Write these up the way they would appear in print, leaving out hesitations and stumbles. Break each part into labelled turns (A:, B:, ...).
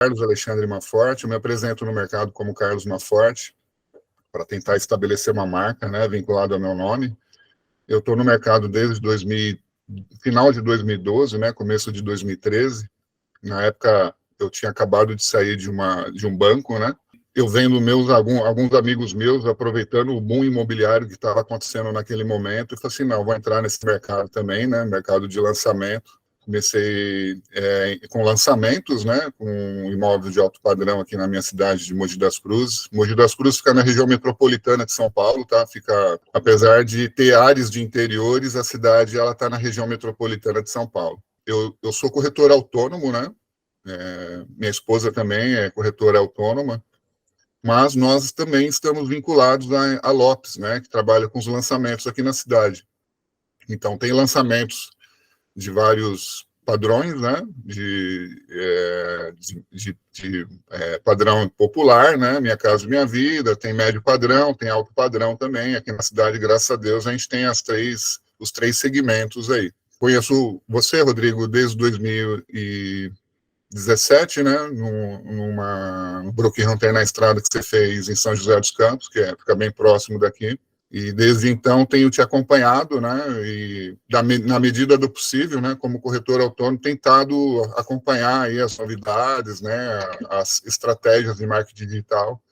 A: Carlos Alexandre Maforte, eu me apresento no mercado como Carlos Maforte, para tentar estabelecer uma marca, né, vinculada ao meu nome. Eu estou no mercado desde final de 2012, né, começo de 2013. Na época, eu tinha acabado de sair de um banco, né? Eu vendo alguns amigos meus aproveitando o boom imobiliário que estava acontecendo naquele momento, e falei assim, não, vou entrar nesse mercado também, né? Mercado de lançamento. Comecei com lançamentos, né? Com imóveis de alto padrão aqui na minha cidade de Mogi das Cruzes. Mogi das Cruzes fica na região metropolitana de São Paulo, tá? Apesar de ter áreas de interiores, a cidade ela está na região metropolitana de São Paulo. Eu sou corretor autônomo, né? Minha esposa também é corretora autônoma, mas nós também estamos vinculados à Lopes, né, que trabalha com os lançamentos aqui na cidade. Então, tem lançamentos de vários padrões, né, de padrão popular, né, Minha Casa Minha Vida, tem médio padrão, tem alto padrão também. Aqui na cidade, graças a Deus, a gente tem os três segmentos aí. Conheço você, Rodrigo, desde 2017, né, num Brook Hunter na estrada que você fez em São José dos Campos, fica bem próximo daqui. E desde então tenho te acompanhado, né, e na medida do possível, né, como corretor autônomo, tentado acompanhar aí as novidades, né, as estratégias de marketing digital.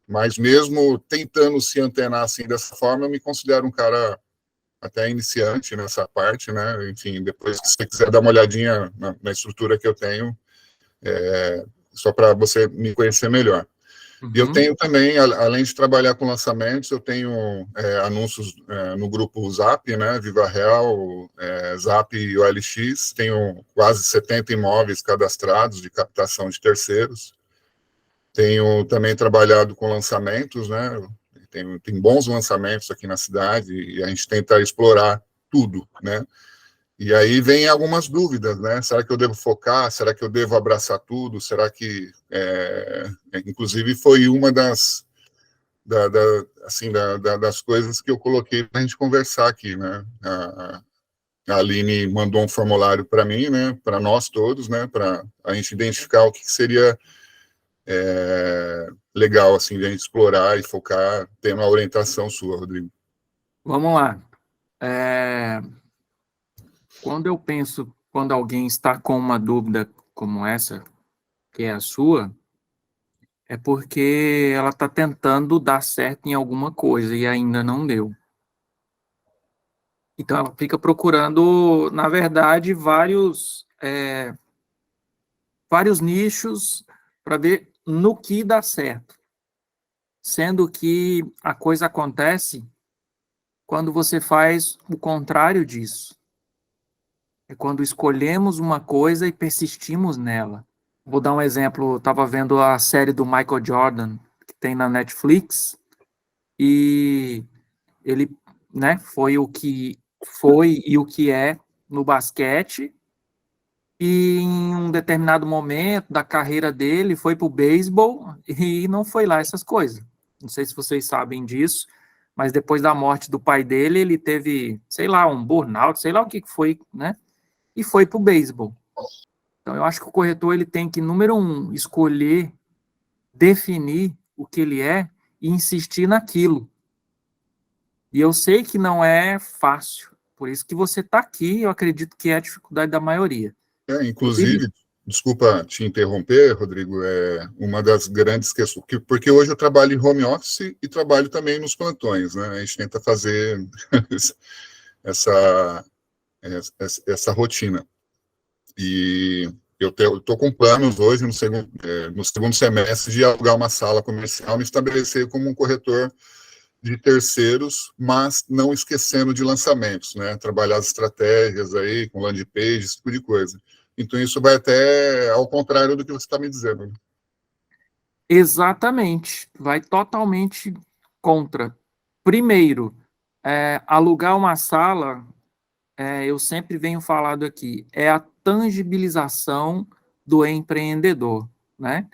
A: Mas mesmo tentando se antenar assim dessa forma, eu me considero um cara até iniciante nessa parte, né? Enfim, depois que você quiser dar uma olhadinha na estrutura que eu tenho, só para você me conhecer melhor. E eu tenho também, além de trabalhar com lançamentos, eu tenho anúncios no grupo Zap, né? Viva Real, Zap e OLX. Tenho quase 70 imóveis cadastrados de captação de terceiros. Tenho também trabalhado com lançamentos, né? Tem bons lançamentos aqui na cidade e a gente tenta explorar tudo, né? E aí vem algumas dúvidas, né? Será que eu devo focar? Será que eu devo abraçar tudo? Será que... inclusive, foi uma das coisas que eu coloquei para a gente conversar aqui, né? A Aline mandou um formulário para mim, né? Para nós todos, né? Para a gente identificar o que seria legal, assim, de a gente explorar e focar, tendo uma orientação sua, Rodrigo.
B: Vamos lá. Quando alguém está com uma dúvida como essa, que é a sua, é porque ela está tentando dar certo em alguma coisa e ainda não deu. Então, ela fica procurando, na verdade, vários nichos para ver no que dá certo. Sendo que a coisa acontece quando você faz o contrário disso. É quando escolhemos uma coisa e persistimos nela. Vou dar um exemplo, eu estava vendo a série do Michael Jordan, que tem na Netflix, e ele, né, foi o que foi e o que é no basquete, e em um determinado momento da carreira dele foi para o beisebol e não foi lá essas coisas. Não sei se vocês sabem disso, mas depois da morte do pai dele, ele teve, sei lá, um burnout, sei lá o que foi, né? E foi para o beisebol. Então, eu acho que o corretor ele tem que, número 1, escolher, definir o que ele é e insistir naquilo. E eu sei que não é fácil, por isso que você está aqui, eu acredito que é a dificuldade da maioria.
A: Inclusive, desculpa te interromper, Rodrigo, uma das grandes questões, porque hoje eu trabalho em home office e trabalho também nos plantões, né? A gente tenta fazer essa rotina. E eu estou com planos hoje, no segundo semestre, de alugar uma sala comercial, me estabelecer como um corretor de terceiros, mas não esquecendo de lançamentos, né? Trabalhar as estratégias aí, com landing page, esse tipo de coisa. Então, isso vai até ao contrário do que você está me dizendo.
B: Exatamente, vai totalmente contra. Primeiro, alugar uma sala, eu sempre venho falado aqui, é a tangibilização do empreendedor, né?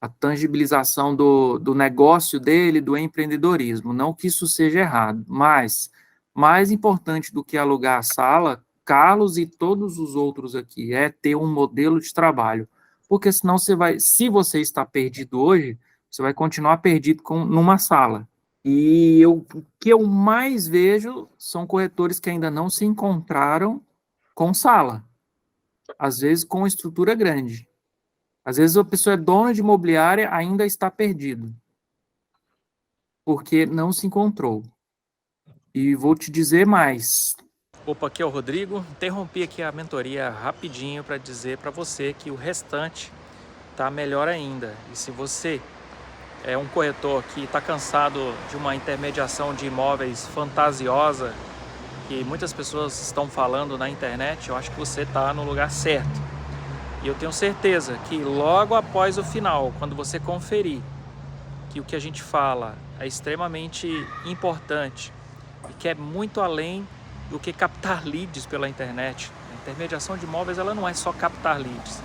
B: A tangibilização do negócio dele, do empreendedorismo. Não que isso seja errado, mas mais importante do que alugar a sala, Carlos e todos os outros aqui, é ter um modelo de trabalho. porque senão você vai, se você está perdido hoje, você vai continuar perdido numa sala. E o que eu mais vejo são corretores que ainda não se encontraram com sala, às vezes com estrutura grande. Às vezes a pessoa é dona de imobiliária, ainda está perdido, porque não se encontrou. E vou te dizer mais.
C: Opa, aqui é o Rodrigo. Interrompi aqui a mentoria rapidinho para dizer para você que o restante tá melhor ainda. E se você é um corretor que está cansado de uma intermediação de imóveis fantasiosa, que muitas pessoas estão falando na internet, eu acho que você está no lugar certo. E eu tenho certeza que logo após o final, quando você conferir que o que a gente fala é extremamente importante e que é muito além do que captar leads pela internet. A intermediação de imóveis, ela não é só captar leads.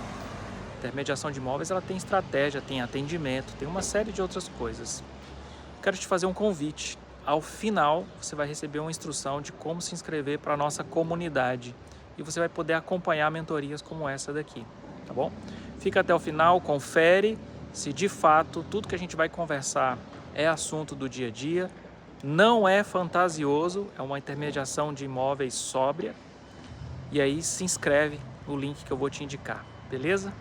C: A intermediação de imóveis, ela tem estratégia, tem atendimento, tem uma série de outras coisas. Quero te fazer um convite. Ao final, você vai receber uma instrução de como se inscrever para a nossa comunidade e você vai poder acompanhar mentorias como essa daqui, tá bom? Fica até o final, confere se de fato tudo que a gente vai conversar é assunto do dia a dia, não é fantasioso, é uma intermediação de imóveis sóbria, e aí se inscreve no link que eu vou te indicar, beleza?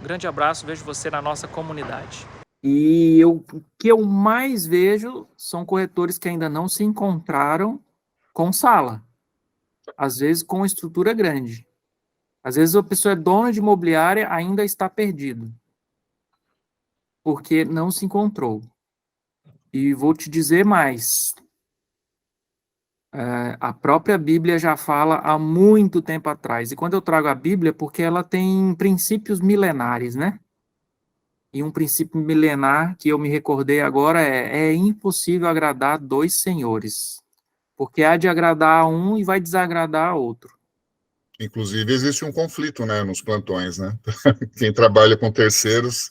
C: Um grande abraço, vejo você na nossa comunidade.
B: E o que eu mais vejo são corretores que ainda não se encontraram com sala, às vezes com estrutura grande. Às vezes a pessoa é dona de imobiliária, ainda está perdido, porque não se encontrou. E vou te dizer mais. A própria Bíblia já fala há muito tempo atrás. E quando eu trago a Bíblia, é porque ela tem princípios milenares, né? E um princípio milenar que eu me recordei agora é impossível agradar dois senhores, porque há de agradar a um e vai desagradar a outro.
A: Inclusive, existe um conflito, né, nos plantões, né? Quem trabalha com terceiros,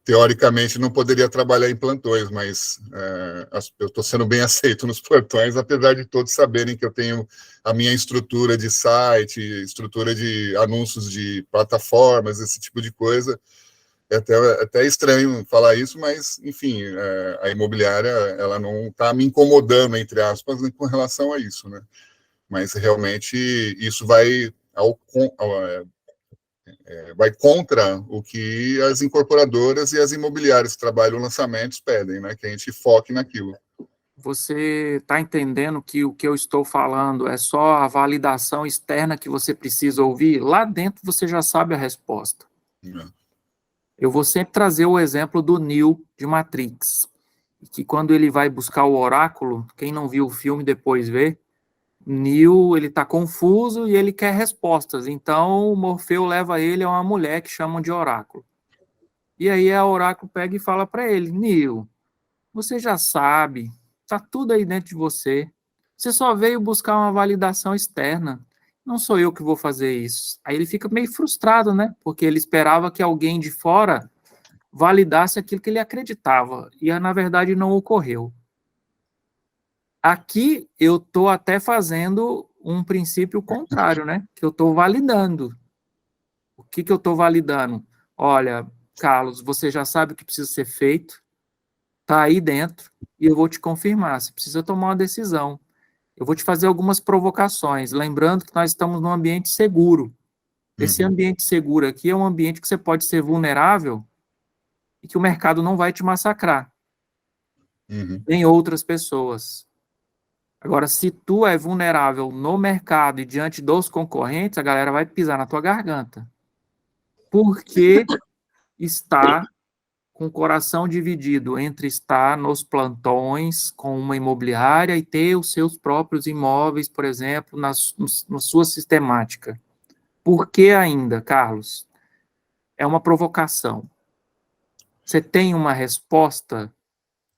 A: teoricamente, não poderia trabalhar em plantões, mas eu estou sendo bem aceito nos plantões, apesar de todos saberem que eu tenho a minha estrutura de site, estrutura de anúncios de plataformas, esse tipo de coisa. É até estranho falar isso, mas, enfim, a imobiliária, ela não está me incomodando, entre aspas, com relação a isso, né? Mas, realmente, isso vai contra o que as incorporadoras e as imobiliárias que trabalham lançamentos pedem, né? Que a gente foque naquilo.
B: Você está entendendo que o que eu estou falando é só a validação externa que você precisa ouvir? Lá dentro você já sabe a resposta. Eu vou sempre trazer o exemplo do Neo de Matrix, que quando ele vai buscar o oráculo, quem não viu o filme depois vê, Neo, ele está confuso e ele quer respostas. Então, o Morfeu leva ele a uma mulher que chamam de oráculo. E aí a oráculo pega e fala para ele, Neo, você já sabe, está tudo aí dentro de você. Você só veio buscar uma validação externa. Não sou eu que vou fazer isso. Aí ele fica meio frustrado, né? Porque ele esperava que alguém de fora validasse aquilo que ele acreditava. E, na verdade, não ocorreu. Aqui eu estou até fazendo um princípio contrário, né? Que eu estou validando. O que eu estou validando? Olha, Carlos, você já sabe o que precisa ser feito, está aí dentro, e eu vou te confirmar. Você precisa tomar uma decisão. Eu vou te fazer algumas provocações, lembrando que nós estamos num ambiente seguro. Esse ambiente seguro aqui é um ambiente que você pode ser vulnerável e que o mercado não vai te massacrar. Nem outras pessoas. Agora, se tu é vulnerável no mercado e diante dos concorrentes, a galera vai pisar na tua garganta. Porque está com o coração dividido entre estar nos plantões com uma imobiliária e ter os seus próprios imóveis, por exemplo, na sua sistemática. Por que ainda, Carlos? É uma provocação. Você tem uma resposta?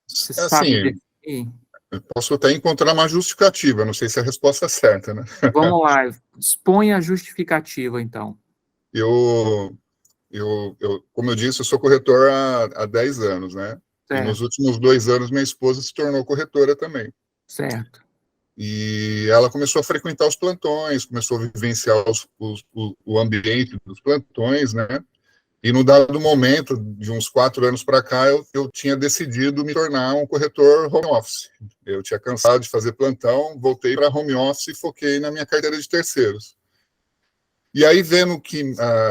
B: Você sabe definir?
A: Eu posso até encontrar uma justificativa, não sei se a resposta é certa, né?
B: Vamos lá, exponha a justificativa, então.
A: Como eu disse, eu sou corretor há 10 anos, né?
B: Certo.
A: E nos últimos 2 anos, minha esposa se tornou corretora também.
B: Certo.
A: E ela começou a frequentar os plantões, começou a vivenciar o ambiente dos plantões, né? E no dado momento, de uns 4 anos para cá, eu tinha decidido me tornar um corretor home office. Eu tinha cansado de fazer plantão, voltei para home office e foquei na minha carteira de terceiros. E aí, vendo que,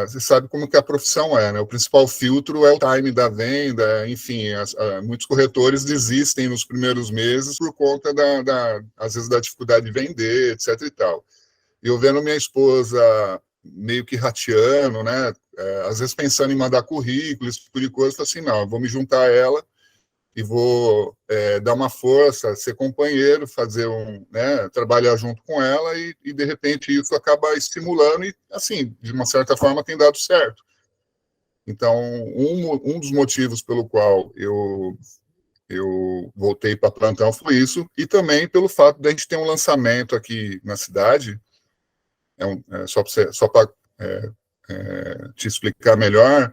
A: você sabe como que a profissão é, né? O principal filtro é o time da venda, enfim, muitos corretores desistem nos primeiros meses por conta, às vezes, da dificuldade de vender, etc. e tal. E eu vendo minha esposa meio que rateando, né? Às vezes pensando em mandar currículo, esse tipo de coisa, eu falei assim, não, eu vou me juntar a ela e vou dar uma força, ser companheiro, fazer né, trabalhar junto com ela e, de repente, isso acaba estimulando e, assim, de uma certa forma, tem dado certo. Então, um dos motivos pelo qual eu voltei para plantão foi isso, e também pelo fato de a gente ter um lançamento aqui na cidade, só para te explicar melhor,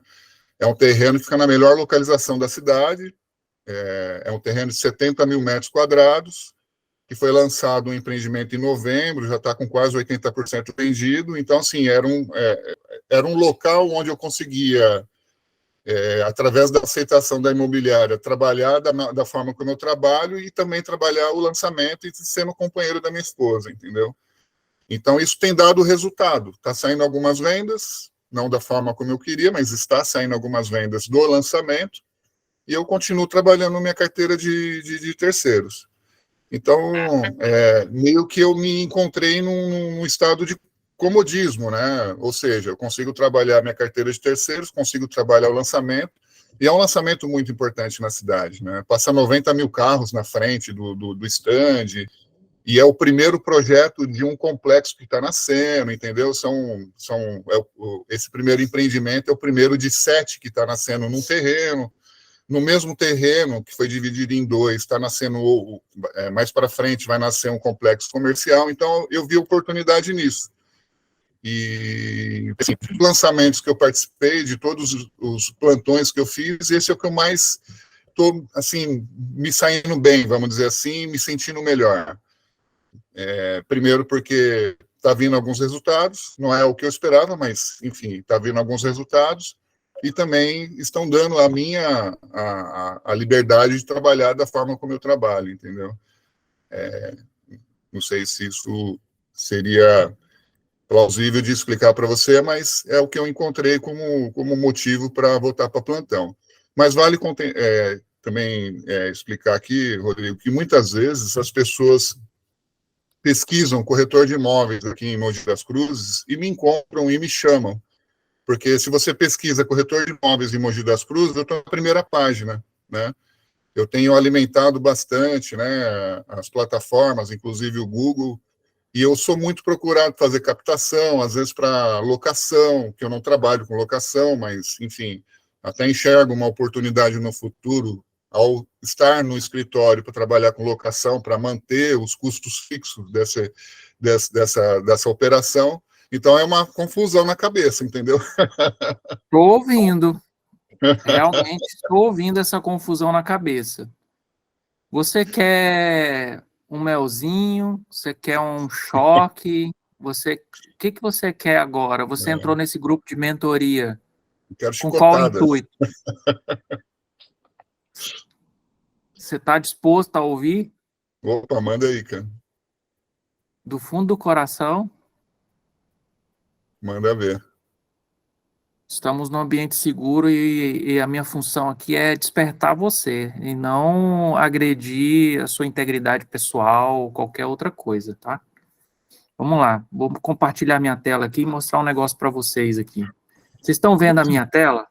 A: é um terreno que fica na melhor localização da cidade, é um terreno de 70 mil metros quadrados, que foi lançado um empreendimento em novembro, já está com quase 80% vendido, então, assim, era um local onde eu conseguia, através da aceitação da imobiliária, trabalhar da forma como eu trabalho e também trabalhar o lançamento e sendo companheiro da minha esposa, entendeu? Então, isso tem dado resultado. Está saindo algumas vendas, não da forma como eu queria, mas está saindo algumas vendas do lançamento, e eu continuo trabalhando minha carteira de terceiros. Então, meio que eu me encontrei num estado de comodismo, né? Ou seja, eu consigo trabalhar minha carteira de terceiros, consigo trabalhar o lançamento, e é um lançamento muito importante na cidade, né? Passa 90 mil carros na frente do stand, e é o primeiro projeto de um complexo que está nascendo, entendeu? Esse primeiro empreendimento é o primeiro de 7 que está nascendo num terreno. No mesmo terreno, que foi dividido em 2, está nascendo, mais para frente, vai nascer um complexo comercial, então eu vi oportunidade nisso. E, assim, dos lançamentos que eu participei, de todos os plantões que eu fiz, esse é o que eu mais estou, assim, me saindo bem, vamos dizer assim, me sentindo melhor. Primeiro porque está vindo alguns resultados, não é o que eu esperava, mas, enfim, está vindo alguns resultados, e também estão dando a minha a liberdade de trabalhar da forma como eu trabalho, entendeu? Não sei se isso seria plausível de explicar para você, mas é o que eu encontrei como motivo para voltar para plantão. Mas vale também explicar aqui, Rodrigo, que muitas vezes as pessoas pesquisam corretor de imóveis aqui em Mogi das Cruzes e me encontram e me chamam. Porque se você pesquisa corretor de imóveis em Mogi das Cruzes, eu estou na primeira página, né? Eu tenho alimentado bastante, né, as plataformas, inclusive o Google, e eu sou muito procurado para fazer captação, às vezes para locação, que eu não trabalho com locação, mas, enfim, até enxergo uma oportunidade no futuro, ao estar no escritório para trabalhar com locação, para manter os custos fixos dessa operação. Então, é uma confusão na cabeça, entendeu?
B: Estou ouvindo. Realmente estou ouvindo essa confusão na cabeça. Você quer um melzinho? Você quer um choque? O que você quer agora? Você entrou nesse grupo de mentoria.
A: Quero
B: Com qual
A: chicotadas.
B: intuito? Você está disposto a ouvir?
A: Opa, manda aí, cara.
B: Do fundo do coração?
A: Manda ver.
B: Estamos num ambiente seguro e a minha função aqui é despertar você e não agredir a sua integridade pessoal ou qualquer outra coisa, tá? Vamos lá, vou compartilhar minha tela aqui e mostrar um negócio para vocês aqui. Vocês estão vendo a minha tela?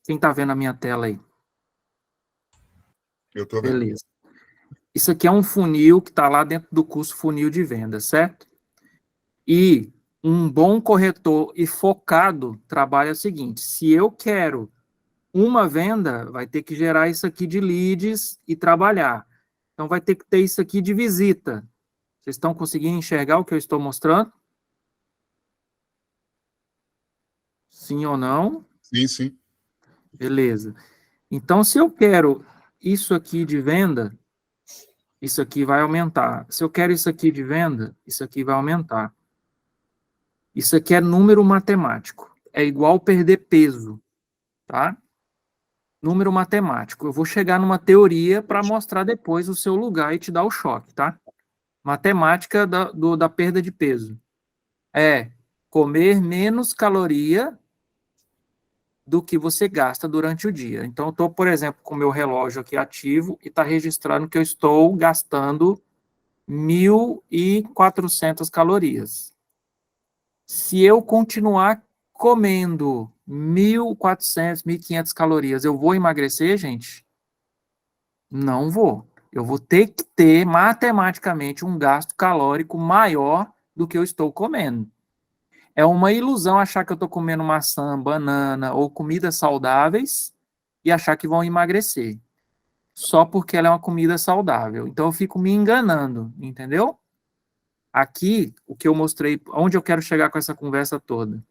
B: Quem está vendo a minha tela aí?
A: Eu estou vendo.
B: Beleza. Isso aqui é um funil que está lá dentro do curso Funil de Venda, certo? E um bom corretor e focado trabalha o seguinte: se eu quero uma venda, vai ter que gerar isso aqui de leads e trabalhar. Então, vai ter que ter isso aqui de visita. Vocês estão conseguindo enxergar o que eu estou mostrando? Sim ou não?
A: Sim, sim.
B: Beleza. Então, se eu quero isso aqui de venda, isso aqui vai aumentar. Se eu quero isso aqui de venda, isso aqui vai aumentar. Isso aqui é número matemático. É igual perder peso, tá? Número matemático. Eu vou chegar numa teoria para mostrar depois o seu lugar e te dar o choque, tá? Matemática da perda de peso. É comer menos caloria do que você gasta durante o dia. Então, eu estou, por exemplo, com o meu relógio aqui ativo e está registrando que eu estou gastando 1.400 calorias. Se eu continuar comendo 1.400, 1.500 calorias, eu vou emagrecer, gente? Não vou. Eu vou ter que ter, matematicamente, um gasto calórico maior do que eu estou comendo. É uma ilusão achar que eu estou comendo maçã, banana ou comidas saudáveis e achar que vão emagrecer. Só porque ela é uma comida saudável. Então, eu fico me enganando, entendeu? Aqui, o que eu mostrei, onde eu quero chegar com essa conversa toda. O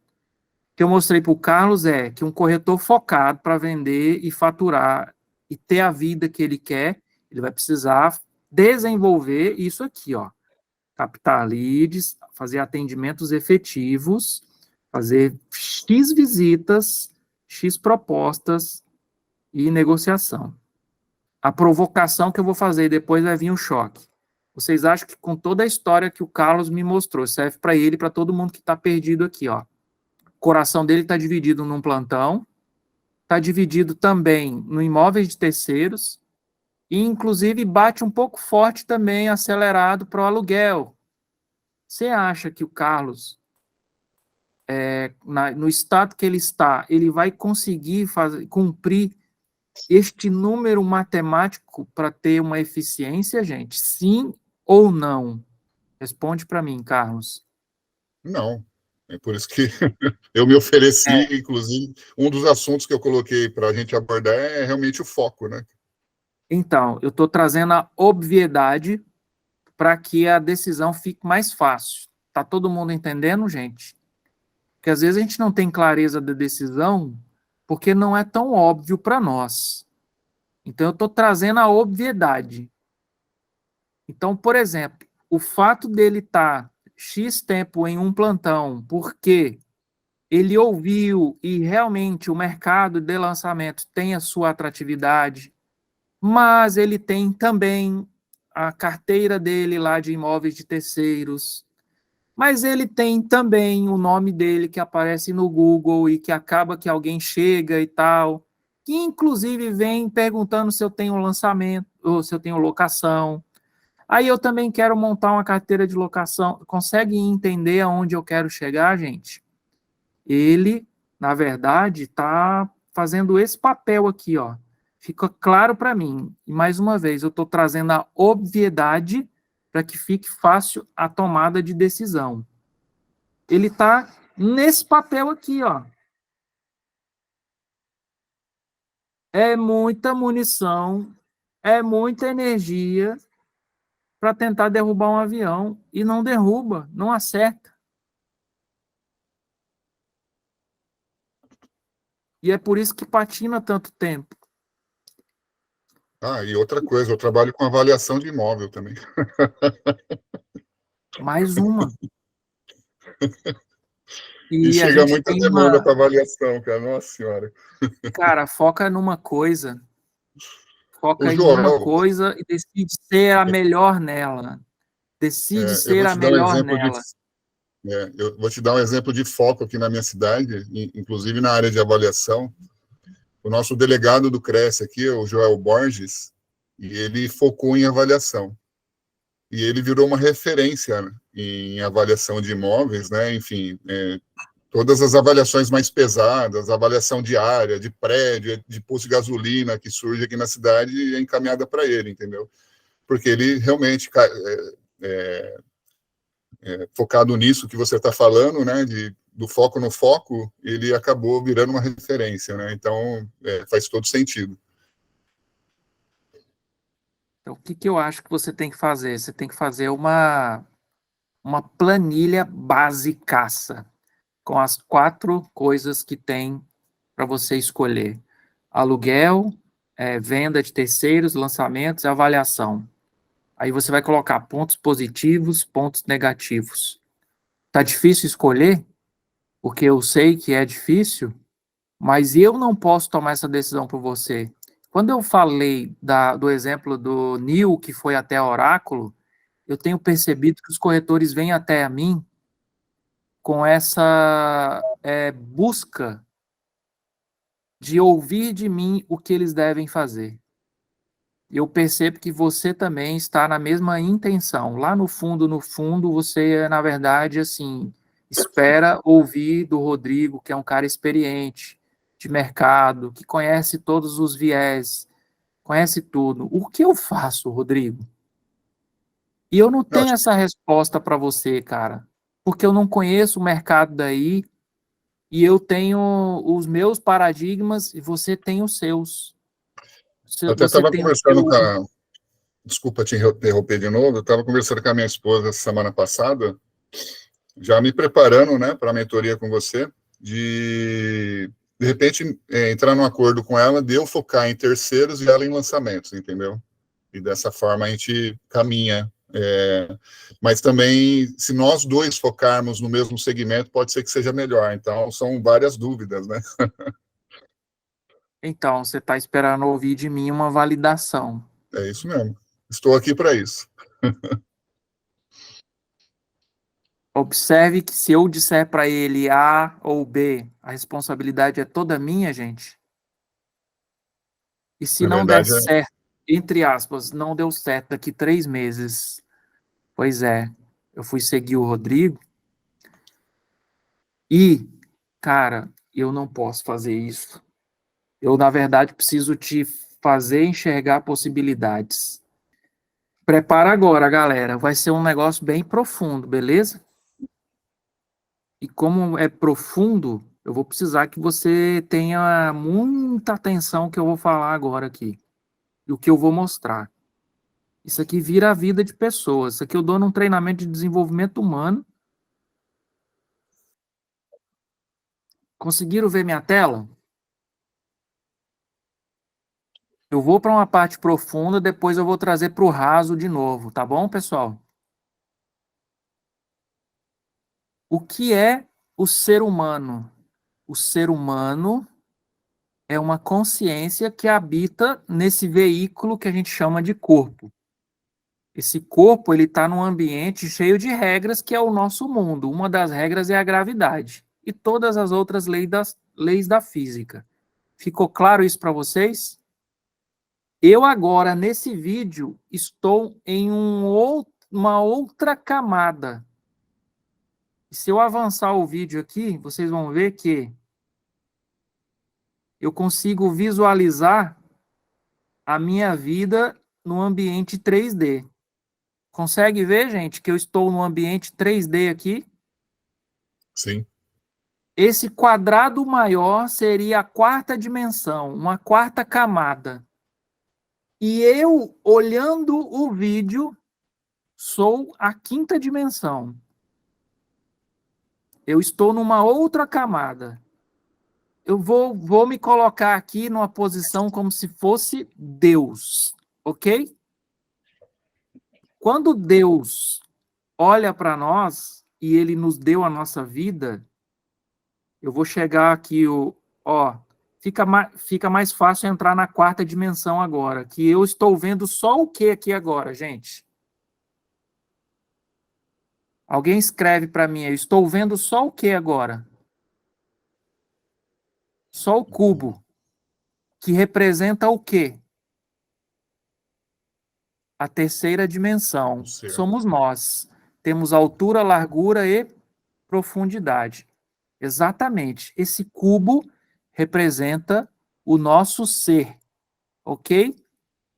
B: que eu mostrei para o Carlos é que um corretor focado para vender e faturar e ter a vida que ele quer, ele vai precisar desenvolver isso aqui, ó. Captar leads, fazer atendimentos efetivos, fazer X visitas, X propostas e negociação. A provocação que eu vou fazer depois vai vir o choque. Vocês acham que com toda a história que o Carlos me mostrou, serve para ele e para todo mundo que está perdido aqui, ó. O coração dele está dividido num plantão, está dividido também no imóveis de terceiros, e inclusive bate um pouco forte também, acelerado para o aluguel. Você acha que o Carlos, no estado que ele está, ele vai conseguir cumprir este número matemático para ter uma eficiência, gente? Sim ou não? Responde para mim, Carlos.
A: Não. É por isso que eu me ofereci,
B: É.
A: inclusive, um dos assuntos que eu coloquei para a gente abordar é realmente o foco, né?
B: Então, eu estou trazendo a obviedade para que a decisão fique mais fácil. Tá todo mundo entendendo, gente? Porque às vezes a gente não tem clareza da decisão porque não é tão óbvio para nós. Então, eu estou trazendo a obviedade. Então, por exemplo, o fato dele estar X tempo em um plantão, porque ele ouviu e realmente o mercado de lançamento tem a sua atratividade, mas ele tem também a carteira dele lá de imóveis de terceiros, mas ele tem também o nome dele que aparece no Google e que acaba que alguém chega e tal, que inclusive vem perguntando se eu tenho lançamento ou se eu tenho locação. Aí eu também quero montar uma carteira de locação. Consegue entender aonde eu quero chegar, gente? Ele, na verdade, está fazendo esse papel aqui, ó. Fica claro para mim. E mais uma vez, eu estou trazendo a obviedade para que fique fácil a tomada de decisão. Ele está nesse papel aqui, ó. É muita munição, é muita energia para tentar derrubar um avião e não derruba, não acerta. E é por isso que patina tanto tempo.
A: Ah, e outra coisa, eu trabalho com avaliação de imóvel também.
B: Mais uma.
A: E
B: E a
A: chega
B: gente
A: muita
B: tem
A: demanda
B: uma...
A: para avaliação, cara. Nossa Senhora.
B: Cara, foca numa coisa.
A: O
B: Foca em uma
A: Joel,
B: coisa e decide ser a melhor nela. Decide
A: eu vou
B: ser a
A: te dar um
B: melhor
A: exemplo de
B: nela.
A: eu vou te dar um exemplo de foco aqui na minha cidade, inclusive na área de avaliação. O nosso delegado do Cresce aqui, o Joel Borges, e ele focou em avaliação. E ele virou uma referência em avaliação de imóveis, né? Enfim, todas as avaliações mais pesadas, avaliação de área, de prédio, de posto de gasolina que surge aqui na cidade é encaminhada para ele, entendeu? Porque ele realmente focado nisso que você está falando, né, do foco no foco, ele acabou virando uma referência, né? Então, faz todo sentido.
B: Então, o que eu acho que você tem que fazer? Você tem que fazer uma planilha basicaça com as 4 coisas que tem para você escolher: aluguel, venda de terceiros, lançamentos e avaliação. Aí você vai colocar pontos positivos, pontos negativos. Tá difícil escolher? porque eu sei que é difícil, mas eu não posso tomar essa decisão por você. Quando eu falei do exemplo do Neil, que foi até Oráculo, eu tenho percebido que os corretores vêm até a mim com essa busca de ouvir de mim o que eles devem fazer. Eu percebo que você também está na mesma intenção. Lá no fundo, você, na verdade, assim, espera ouvir do Rodrigo, que é um cara experiente, de mercado, que conhece todos os viés, conhece tudo. O que eu faço, Rodrigo? E eu não
A: Eu
B: tenho
A: acho
B: essa resposta para você, cara, porque eu não conheço o mercado daí e eu tenho os meus paradigmas e você tem os seus.
A: eu até
B: Você
A: estava
B: tem o
A: conversando
B: seu.
A: com a... Desculpa te interromper de novo, eu estava conversando com a minha esposa semana passada, já me preparando, né, para a mentoria com você, de repente, entrar num acordo com ela, de eu focar em terceiros e ela em lançamentos, entendeu? E dessa forma a gente caminha. Mas também, se nós dois focarmos no mesmo segmento, pode ser que seja melhor. Então, são várias dúvidas, né?
B: Então, você está esperando ouvir de mim uma validação.
A: É isso mesmo. Estou aqui para isso.
B: Observe que se eu disser para ele A ou B, a responsabilidade é toda minha, gente. E se
A: Na
B: não der
A: verdade,
B: certo, entre aspas, não deu certo daqui 3 meses, pois é, eu fui seguir o Rodrigo e, cara, eu não posso fazer isso. Eu, na verdade, preciso te fazer enxergar possibilidades. Prepara agora, galera. Vai ser um negócio bem profundo, beleza? E como é profundo, eu vou precisar que você tenha muita atenção que eu vou falar agora aqui. E o que eu vou mostrar. Isso aqui vira a vida de pessoas. Isso aqui eu dou num treinamento de desenvolvimento humano. Conseguiram ver minha tela? Eu vou para uma parte profunda, depois eu vou trazer para o raso de novo, tá bom, pessoal? O que é o ser humano? O ser humano é uma consciência que habita nesse veículo que a gente chama de corpo. Esse corpo ele está num ambiente cheio de regras que é o nosso mundo. Uma das regras é a gravidade e todas as outras leis da física. Ficou claro isso para vocês? Eu agora, nesse vídeo, estou em uma outra camada. Se eu avançar o vídeo aqui, vocês vão ver que eu consigo visualizar a minha vida no ambiente 3D. Consegue ver, gente, que eu estou no ambiente 3D aqui?
A: sim.
B: Esse quadrado maior seria a quarta dimensão, uma quarta camada. E eu, olhando o vídeo, sou a quinta dimensão. Eu estou numa outra camada. Eu vou me colocar aqui numa posição como se fosse Deus, ok? Quando Deus olha para nós e ele nos deu a nossa vida, eu vou chegar aqui, ó, fica mais fácil entrar na quarta dimensão agora, que eu estou vendo só o que aqui agora, gente? Alguém escreve para mim, eu estou vendo só o que agora? Só o cubo, que representa o quê? A terceira dimensão.
A: O ser.
B: Somos nós. Temos altura, largura e profundidade. Exatamente. Esse cubo representa o nosso ser, ok?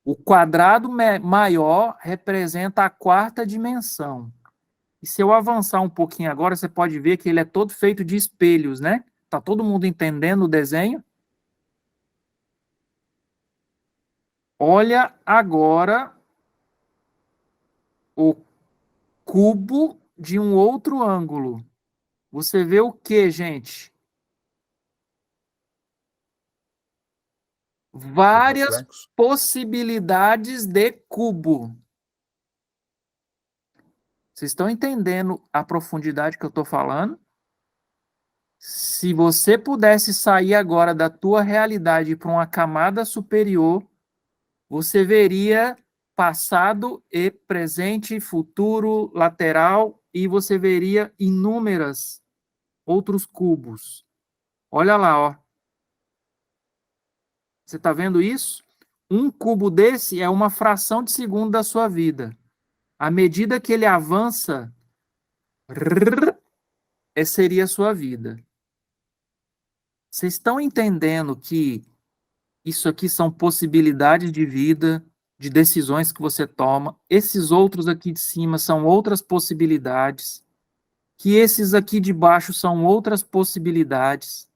B: O quadrado maior representa a quarta dimensão. E se eu avançar um pouquinho agora, você pode ver que ele é todo feito de espelhos, né? Tá todo mundo entendendo o desenho? Olha agora o cubo de um outro ângulo. Você vê o que, gente?
A: O
B: Várias
A: reflexo.
B: possibilidades de cubo. Vocês estão entendendo a profundidade que eu estou falando? Se você pudesse sair agora da tua realidade para uma camada superior, você veria passado e presente, futuro, lateral, e você veria inúmeras outros cubos. Olha lá, ó. Você está vendo isso? Um cubo desse é uma fração de segundo da sua vida. À medida que ele avança, seria a sua vida. Vocês estão entendendo que isso aqui são possibilidades de vida, de decisões que você toma. Esses outros aqui de cima são outras possibilidades. Que esses aqui de baixo são outras possibilidades.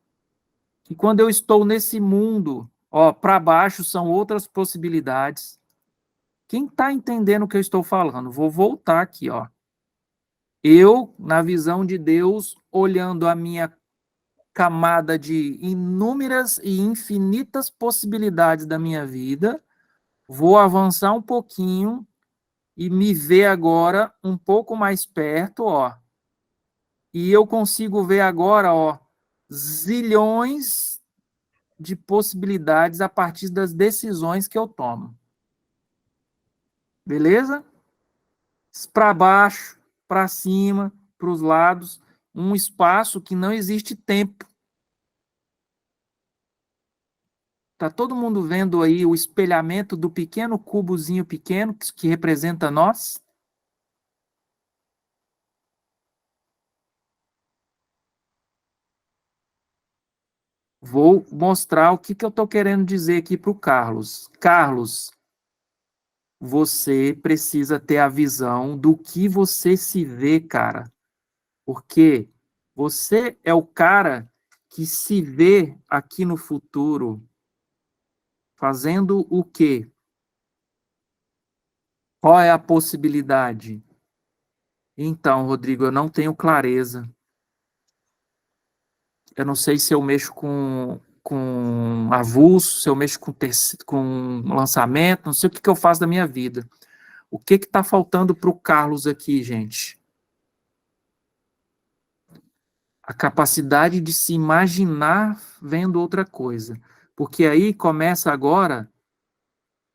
B: Que quando eu estou nesse mundo, ó, para baixo são outras possibilidades. Quem está entendendo o que eu estou falando? Vou voltar aqui, ó. Eu, na visão de Deus, olhando a minha camada de inúmeras e infinitas possibilidades da minha vida, vou avançar um pouquinho e me ver agora um pouco mais perto, ó. E eu consigo ver agora, ó, zilhões de possibilidades a partir das decisões que eu tomo. Beleza? Para baixo, para cima, para os lados, um espaço que não existe tempo. Tá todo mundo vendo aí o espelhamento do pequeno cubozinho pequeno que representa nós? Vou mostrar o que eu estou querendo dizer aqui para o Carlos. Carlos, você precisa ter a visão do que você se vê, cara. Porque você é o cara que se vê aqui no futuro fazendo o quê? Qual é a possibilidade? Então, Rodrigo, eu não tenho clareza. Eu não sei se eu mexo com avulso, se eu mexo com lançamento, não sei o que eu faço da minha vida. O que está faltando para o Carlos aqui, gente? A capacidade de se imaginar vendo outra coisa. Porque aí começa agora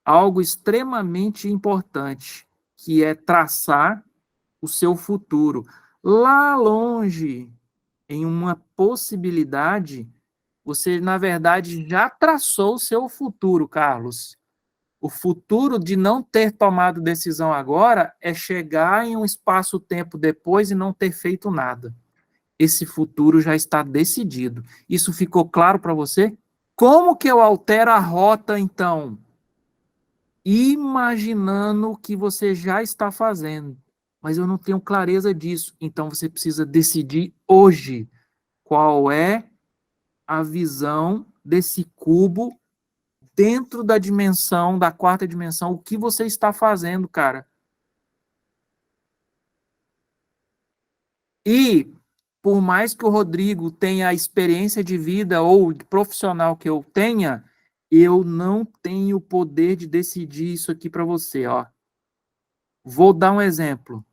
B: algo extremamente importante, que é traçar o seu futuro. Lá longe, em uma possibilidade, você, na verdade, já traçou o seu futuro, Carlos. O futuro de não ter tomado decisão agora é chegar em um espaço-tempo depois e não ter feito nada. Esse futuro já está decidido. Isso ficou claro para você? Como que eu altero a rota, então? Imaginando o que você já está fazendo. Mas eu não tenho clareza disso. Então você precisa decidir hoje qual é a visão desse cubo dentro da dimensão, da quarta dimensão, o que você está fazendo, cara. E, por mais que o Rodrigo tenha a experiência de vida ou profissional que eu tenha, eu não tenho o poder de decidir isso aqui para você, ó. Vou dar um exemplo.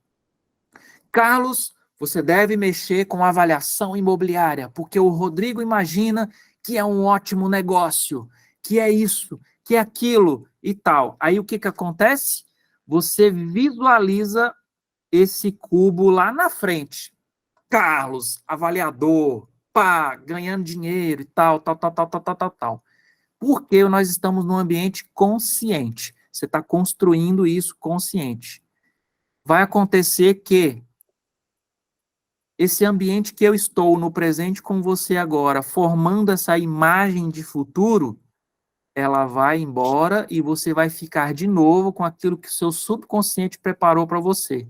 B: Carlos, você deve mexer com avaliação imobiliária, porque o Rodrigo imagina que é um ótimo negócio, que é isso, que é aquilo e tal. Aí o que acontece? Você visualiza esse cubo lá na frente. Carlos, avaliador, pá, ganhando dinheiro e tal. Porque nós estamos num ambiente consciente. Você está construindo isso consciente. Vai acontecer que esse ambiente que eu estou no presente com você agora, formando essa imagem de futuro, ela vai embora e você vai ficar de novo com aquilo que o seu subconsciente preparou para você.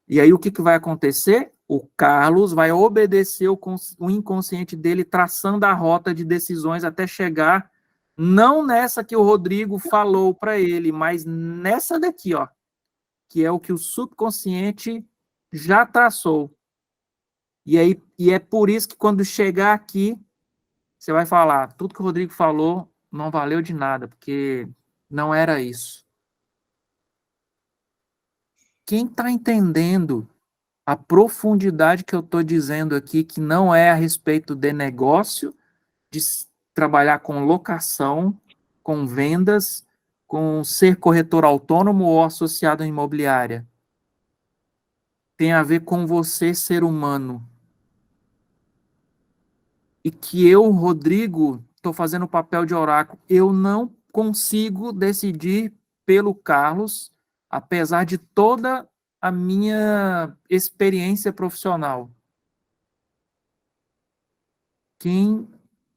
B: E aí o que vai acontecer? O Carlos vai obedecer o inconsciente dele, traçando a rota de decisões até chegar, não nessa que o Rodrigo falou para ele, mas nessa daqui, ó, que é o que o subconsciente já traçou. E é por isso que quando chegar aqui, você vai falar, tudo que o Rodrigo falou não valeu de nada, porque não era isso. Quem está entendendo A profundidade que eu estou dizendo aqui, que não é a respeito de negócio, de trabalhar com locação, com vendas, com ser corretor autônomo ou associado à imobiliária. Tem a ver com você, ser humano. E que eu, Rodrigo, estou fazendo o papel de oráculo. Eu não consigo decidir pelo Carlos, apesar de toda a minha experiência profissional. Quem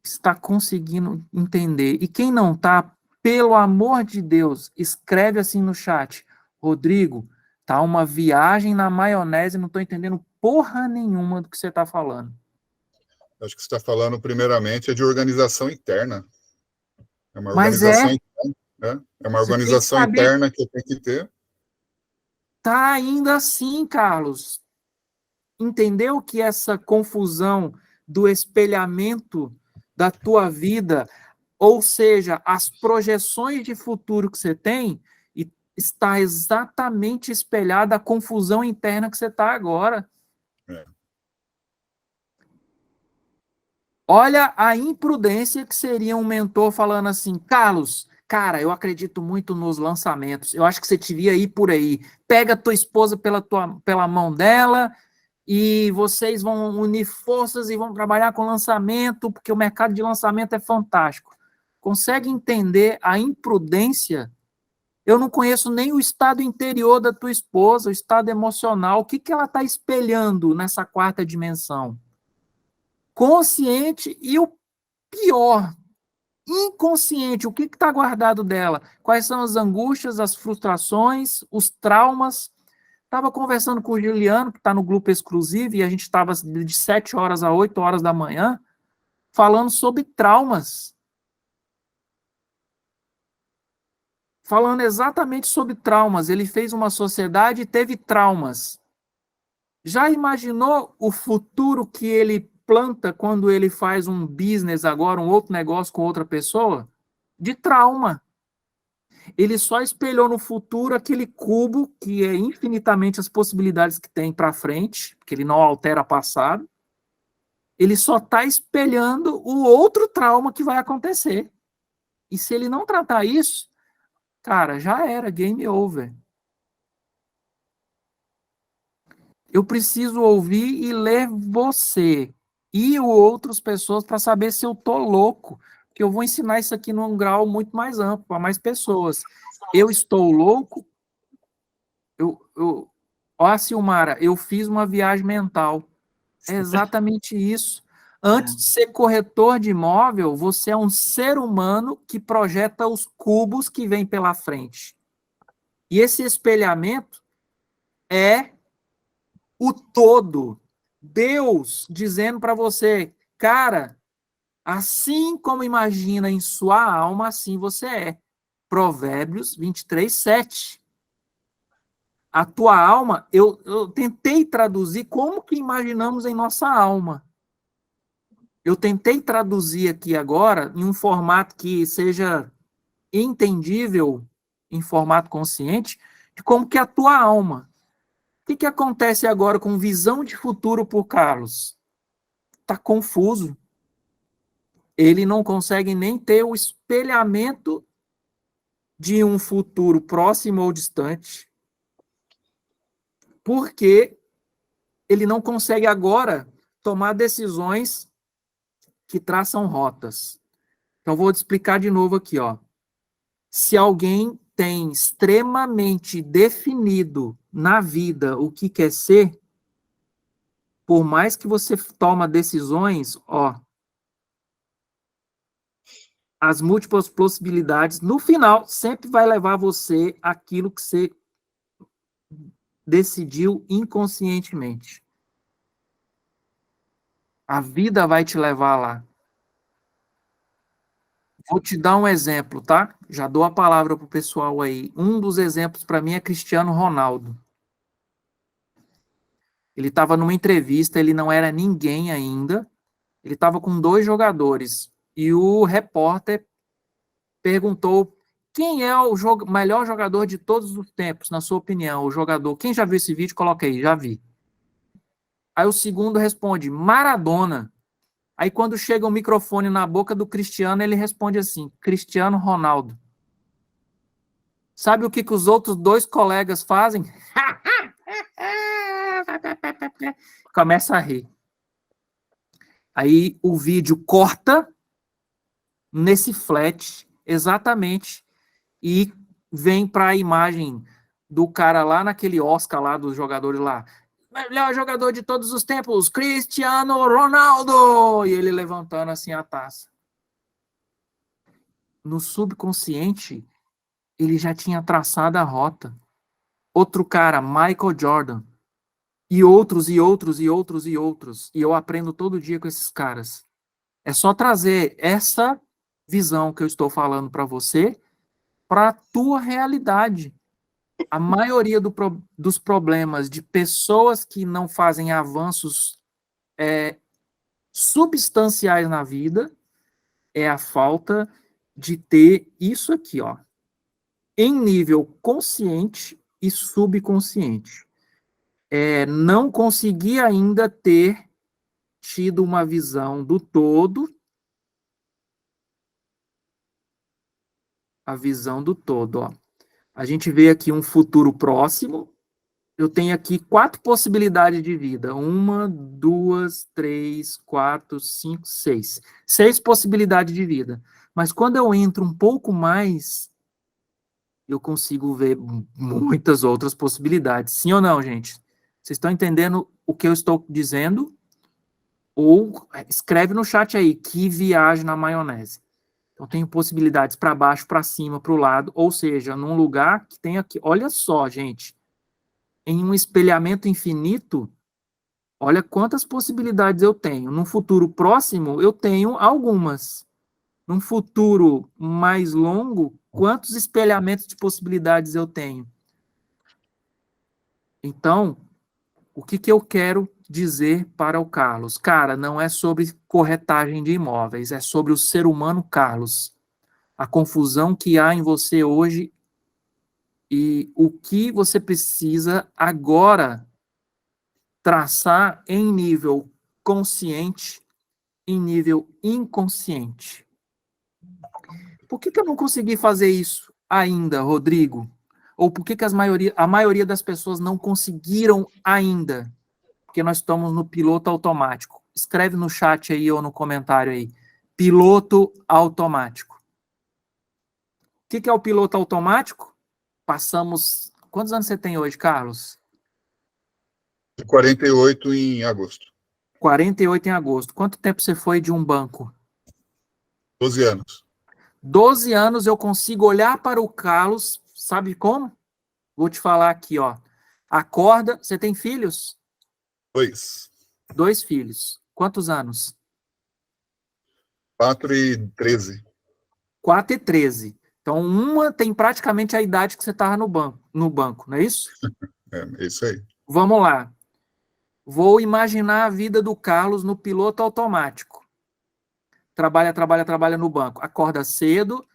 B: está conseguindo entender? E quem não está, pelo amor de Deus, escreve assim no chat. Rodrigo, tá uma viagem na maionese, não estou entendendo porra nenhuma do que você está falando.
A: Acho que você está falando, primeiramente, de organização interna. É uma
B: Mas
A: organização interna, né? É uma
B: você tem que
A: organização
B: saber.
A: interna que eu tenho que ter.
B: Tá ainda assim, Carlos. Entendeu que essa confusão do espelhamento da tua vida, ou seja, as projeções de futuro que você tem, está exatamente espelhada a confusão interna que você está agora.
A: É.
B: Olha a imprudência que seria um mentor falando assim, Carlos, cara, eu acredito muito nos lançamentos, eu acho que você devia ir por aí, pega tua esposa pela mão dela e vocês vão unir forças e vão trabalhar com lançamento, porque o mercado de lançamento é fantástico. Consegue entender a imprudência? Eu não conheço nem o estado interior da tua esposa, o estado emocional, o que ela está espelhando nessa quarta dimensão? Consciente e o pior, inconsciente, o que está guardado dela? Quais são as angústias, as frustrações, os traumas? Estava conversando com o Juliano, que está no grupo exclusivo, e a gente estava de 7 horas a 8 horas da manhã, falando sobre traumas. Falando exatamente sobre traumas. Ele fez uma sociedade e teve traumas. Já imaginou o futuro que ele planta quando ele faz um business agora, um outro negócio com outra pessoa? De trauma. Ele só espelhou no futuro aquele cubo, que é infinitamente as possibilidades que tem para frente, porque ele não altera passado. Ele só está espelhando o outro trauma que vai acontecer. E se ele não tratar isso, cara, já era, game over. Eu preciso ouvir e ler você e outras pessoas para saber se eu tô louco, porque eu vou ensinar isso aqui num grau muito mais amplo, para mais pessoas. Eu estou louco? Ó, Silmara, eu fiz uma viagem mental. É exatamente isso. Antes de ser corretor de imóvel, você é um ser humano que projeta os cubos que vêm pela frente. E esse espelhamento é o todo. Deus dizendo para você, cara, assim como imagina em sua alma, assim você é. Provérbios 23, 7. A tua alma, eu tentei traduzir como que imaginamos em nossa alma. Eu tentei traduzir aqui agora em um formato que seja entendível, em formato consciente, de como que é a tua alma. O que acontece agora com visão de futuro por Carlos? Está confuso. Ele não consegue nem ter o espelhamento de um futuro próximo ou distante, porque ele não consegue agora tomar decisões que traçam rotas. Então, vou te explicar de novo aqui, ó. Se alguém tem extremamente definido na vida o que quer ser, por mais que você toma decisões, ó, as múltiplas possibilidades, no final, sempre vai levar você àquilo que você decidiu inconscientemente. A vida vai te levar lá. Vou te dar um exemplo, tá? Já dou a palavra pro pessoal aí. Um dos exemplos para mim é Cristiano Ronaldo. Ele estava numa entrevista, ele não era ninguém ainda. Ele estava com 2 jogadores. E o repórter perguntou quem é o melhor jogador de todos os tempos, na sua opinião, o jogador. Quem já viu esse vídeo, coloca aí, já vi. Aí o segundo responde, Maradona. Aí quando chega o microfone na boca do Cristiano, ele responde assim, Cristiano Ronaldo. Sabe o que os outros dois colegas fazem? Começa a rir. Aí o vídeo corta nesse flat, exatamente, e vem para a imagem do cara lá naquele Oscar lá, dos jogadores lá. Melhor jogador de todos os tempos, Cristiano Ronaldo! E ele levantando assim a taça. No subconsciente, ele já tinha traçado a rota. Outro cara, Michael Jordan. E outros, e outros, e outros, e outros. E eu aprendo todo dia com esses caras. É só trazer essa visão que eu estou falando para você para a tua realidade. A maioria dos problemas de pessoas que não fazem avanços substanciais na vida é a falta de ter isso aqui, ó, em nível consciente e subconsciente. Não conseguir ainda ter tido uma visão do todo, a visão do todo, ó. A gente vê aqui um futuro próximo. Eu tenho aqui 4 possibilidades de vida. 1, 2, 3, 4, 5, 6. 6 possibilidades de vida. Mas quando eu entro um pouco mais, eu consigo ver muitas outras possibilidades. Sim ou não, gente? Vocês estão entendendo o que eu estou dizendo? Ou escreve no chat aí, que viagem na maionese. Então, tenho possibilidades para baixo, para cima, para o lado, ou seja, num lugar que tem aqui. Olha só, gente. Em um espelhamento infinito, olha quantas possibilidades eu tenho. Num futuro próximo, eu tenho algumas. Num futuro mais longo, quantos espelhamentos de possibilidades eu tenho? Então, o que eu quero dizer para o Carlos? Cara, não é sobre corretagem de imóveis, é sobre o ser humano Carlos. A confusão que há em você hoje e o que você precisa agora traçar em nível consciente, em nível inconsciente. Por que eu não consegui fazer isso ainda, Rodrigo? Ou por que a maioria das pessoas não conseguiram ainda? Porque nós estamos no piloto automático. Escreve no chat aí ou no comentário aí. Piloto automático. O que é o piloto automático? Passamos... Quantos anos você tem hoje, Carlos?
A: 48 em agosto.
B: 48 em agosto. Quanto tempo você foi de um banco?
A: 12 anos.
B: 12 anos eu consigo olhar para o Carlos, sabe como? Vou te falar aqui, ó. Acorda, você tem filhos?
A: 2.
B: 2 filhos. Quantos anos?
A: 4 e 13.
B: 4 e 13. Então, uma tem praticamente a idade que você estava no banco, não é isso?
A: É isso aí.
B: Vamos lá. Vou imaginar a vida do Carlos no piloto automático. Trabalha, trabalha, trabalha no banco. Acorda cedo,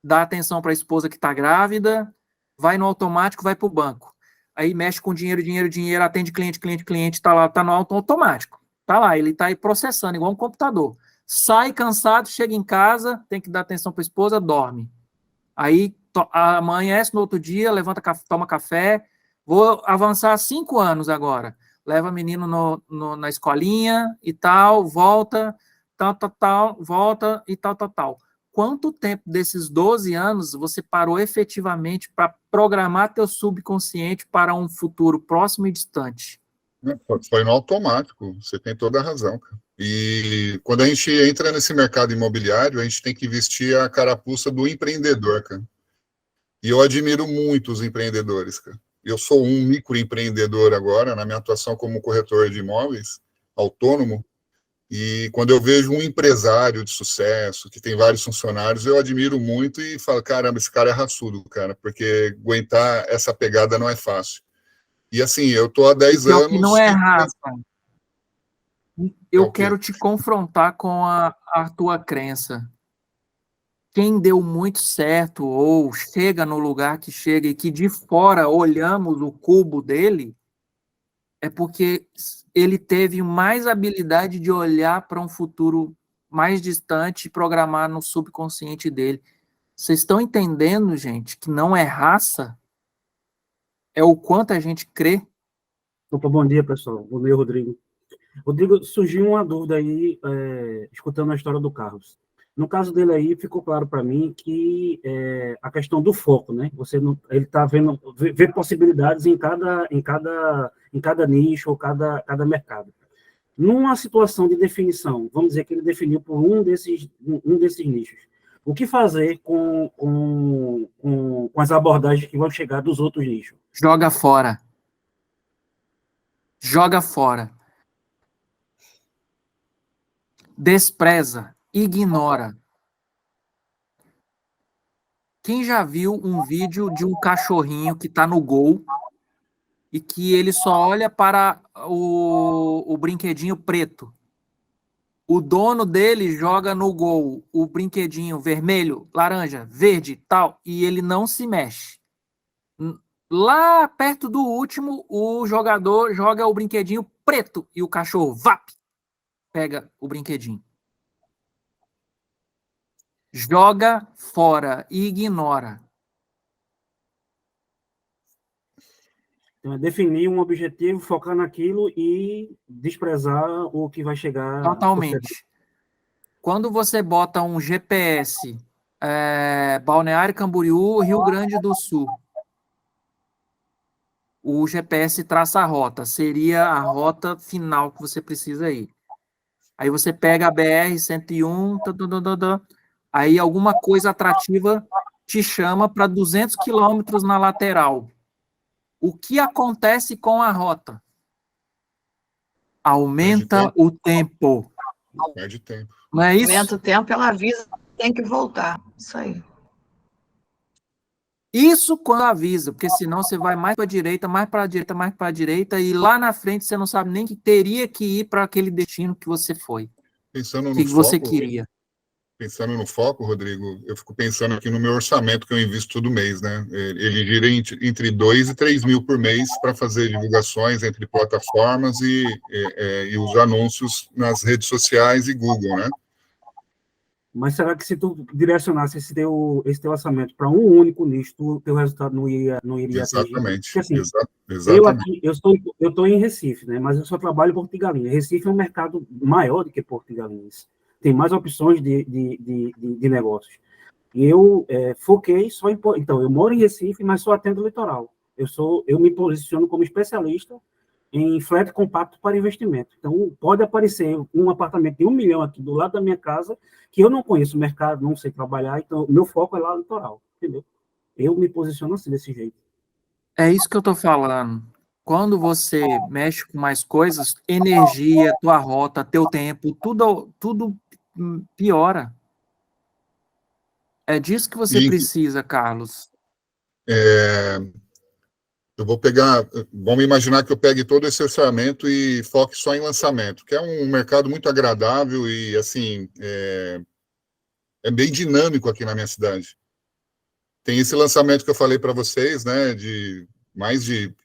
B: dá atenção para a esposa que está grávida, vai no automático, vai para o banco. Aí mexe com dinheiro, dinheiro, dinheiro, atende cliente, cliente, cliente, tá lá, tá no automático. Tá lá, ele tá aí processando, igual um computador. Sai cansado, chega em casa, tem que dar atenção para a esposa, dorme. Aí amanhece no outro dia, levanta, toma café. Vou avançar 5 anos agora. Leva menino na escolinha e tal, volta, tal, volta e tal. Quanto tempo desses 12 anos você parou efetivamente para programar teu subconsciente para um futuro próximo e distante?
A: Foi no automático, você tem toda a razão, cara. E quando a gente entra nesse mercado imobiliário, a gente tem que vestir a carapuça do empreendedor, cara. E eu admiro muito os empreendedores, cara. Eu sou um microempreendedor agora, na minha atuação como corretor de imóveis, autônomo, e quando eu vejo um empresário de sucesso, que tem vários funcionários, eu admiro muito e falo, caramba, esse cara é raçudo, cara, porque aguentar essa pegada não é fácil. E assim, eu tô há 10
B: Pior
A: anos...
B: que não é raça. Eu
A: É o quê?
B: quero te confrontar com a tua crença. Quem deu muito certo ou chega no lugar que chega e que de fora olhamos o cubo dele, é porque ele teve mais habilidade de olhar para um futuro mais distante e programar no subconsciente dele. Vocês estão entendendo, gente, que não é raça? É o quanto a gente crê?
D: Opa, bom dia, pessoal. Bom dia, Rodrigo. Rodrigo, surgiu uma dúvida aí, escutando a história do Carlos. No caso dele aí, ficou claro para mim que a questão do foco, né? Ele está vê possibilidades em cada nicho ou cada mercado. Numa situação de definição, vamos dizer que ele definiu por um desses nichos. O que fazer com as abordagens que vão chegar dos outros nichos?
B: Joga fora. Joga fora. Despreza, ignora. Quem já viu um vídeo de um cachorrinho que está no gol e que ele só olha para o brinquedinho preto? O dono dele joga no gol o brinquedinho vermelho, laranja, verde, tal, e ele não se mexe. Lá perto do último, o jogador joga o brinquedinho preto e o cachorro, vap, pega o brinquedinho. Joga fora e ignora.
D: Então, é definir um objetivo, focar naquilo e desprezar o que vai chegar.
B: Totalmente. Quando você bota um GPS, Balneário Camboriú, Rio Grande do Sul, o GPS traça a rota, seria a rota final que você precisa ir. Aí você pega a BR-101, aí alguma coisa atrativa te chama para 200 quilômetros na lateral. O que acontece com a rota? Aumenta o tempo.
A: Perde tempo.
B: Não é isso?
E: Aumenta o tempo, ela avisa que tem que voltar. Isso aí.
B: Isso quando avisa, porque senão você vai mais para a direita, mais para a direita, mais para a direita, e lá na frente você não sabe nem que teria que ir para aquele destino que você foi.
A: Pensando no
B: que você
A: foco,
B: queria.
A: Pensando no foco, Rodrigo, eu fico pensando aqui no meu orçamento que eu invisto todo mês, né? Ele gira entre 2 e 3 mil por mês para fazer divulgações entre plataformas e os anúncios nas redes sociais e Google, né?
D: Mas será que se tu direcionasse esse teu orçamento para um único nicho, o teu resultado não iria
A: Exatamente.
D: atingir? Porque, assim,
A: Exatamente.
D: eu estou em Recife, né? Mas eu só trabalho em Porto de Galinhas. Recife é um mercado maior do que Porto de Galinhas. Tem mais opções de negócios. E eu foquei só em... Então, eu moro em Recife, mas só atendo o litoral. Eu me posiciono como especialista em flat compacto para investimento. Então, pode aparecer um apartamento de 1 milhão aqui do lado da minha casa, que eu não conheço o mercado, não sei trabalhar, então meu foco é lá no litoral, entendeu? Eu me posiciono assim, desse jeito.
B: É isso que eu estou falando. Quando você mexe com mais coisas, energia, tua rota, teu tempo, tudo piora. É disso que você precisa, Carlos.
A: Eu vamos imaginar que eu pegue todo esse orçamento e foque só em lançamento, que é um mercado muito agradável e, assim, é bem dinâmico aqui na minha cidade. Tem esse lançamento que eu falei para vocês, né, de mais de,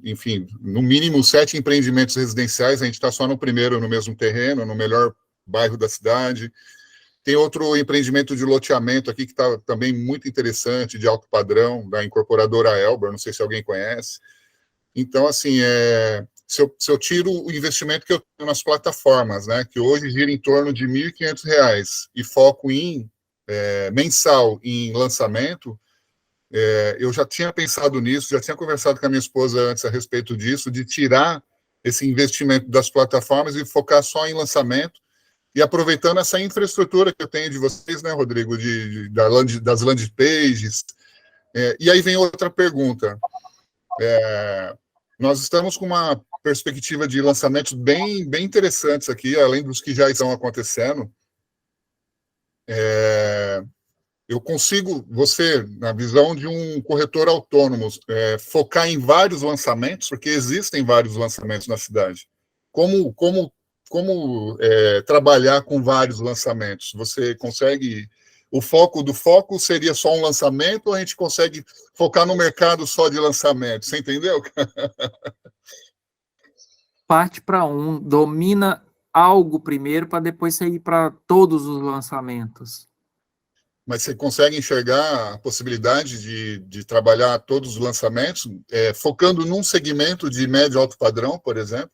A: enfim, no mínimo 7 empreendimentos residenciais, a gente está só no primeiro, no mesmo terreno, no melhor bairro da cidade. Tem outro empreendimento de loteamento aqui que está também muito interessante, de alto padrão, da incorporadora Elber, não sei se alguém conhece. Então, assim, se eu tiro o investimento que eu tenho nas plataformas, né, que hoje gira em torno de R$ 1.500, e foco mensal em lançamento, eu já tinha pensado nisso, já tinha conversado com a minha esposa antes a respeito disso, de tirar esse investimento das plataformas e focar só em lançamento, e aproveitando essa infraestrutura que eu tenho de vocês, né, Rodrigo, das landing pages. E aí vem outra pergunta. Nós estamos com uma perspectiva de lançamentos bem interessantes aqui, além dos que já estão acontecendo. Eu consigo, na visão de um corretor autônomo, focar em vários lançamentos, porque existem vários lançamentos na cidade. Como trabalhar com vários lançamentos? Você consegue... O foco do foco seria só um lançamento, ou a gente consegue focar no mercado só de lançamento? Você entendeu?
B: parte para um, domina algo primeiro para depois você ir para todos os lançamentos.
A: Mas você consegue enxergar a possibilidade de trabalhar todos os lançamentos, focando num segmento de médio e alto padrão, por exemplo?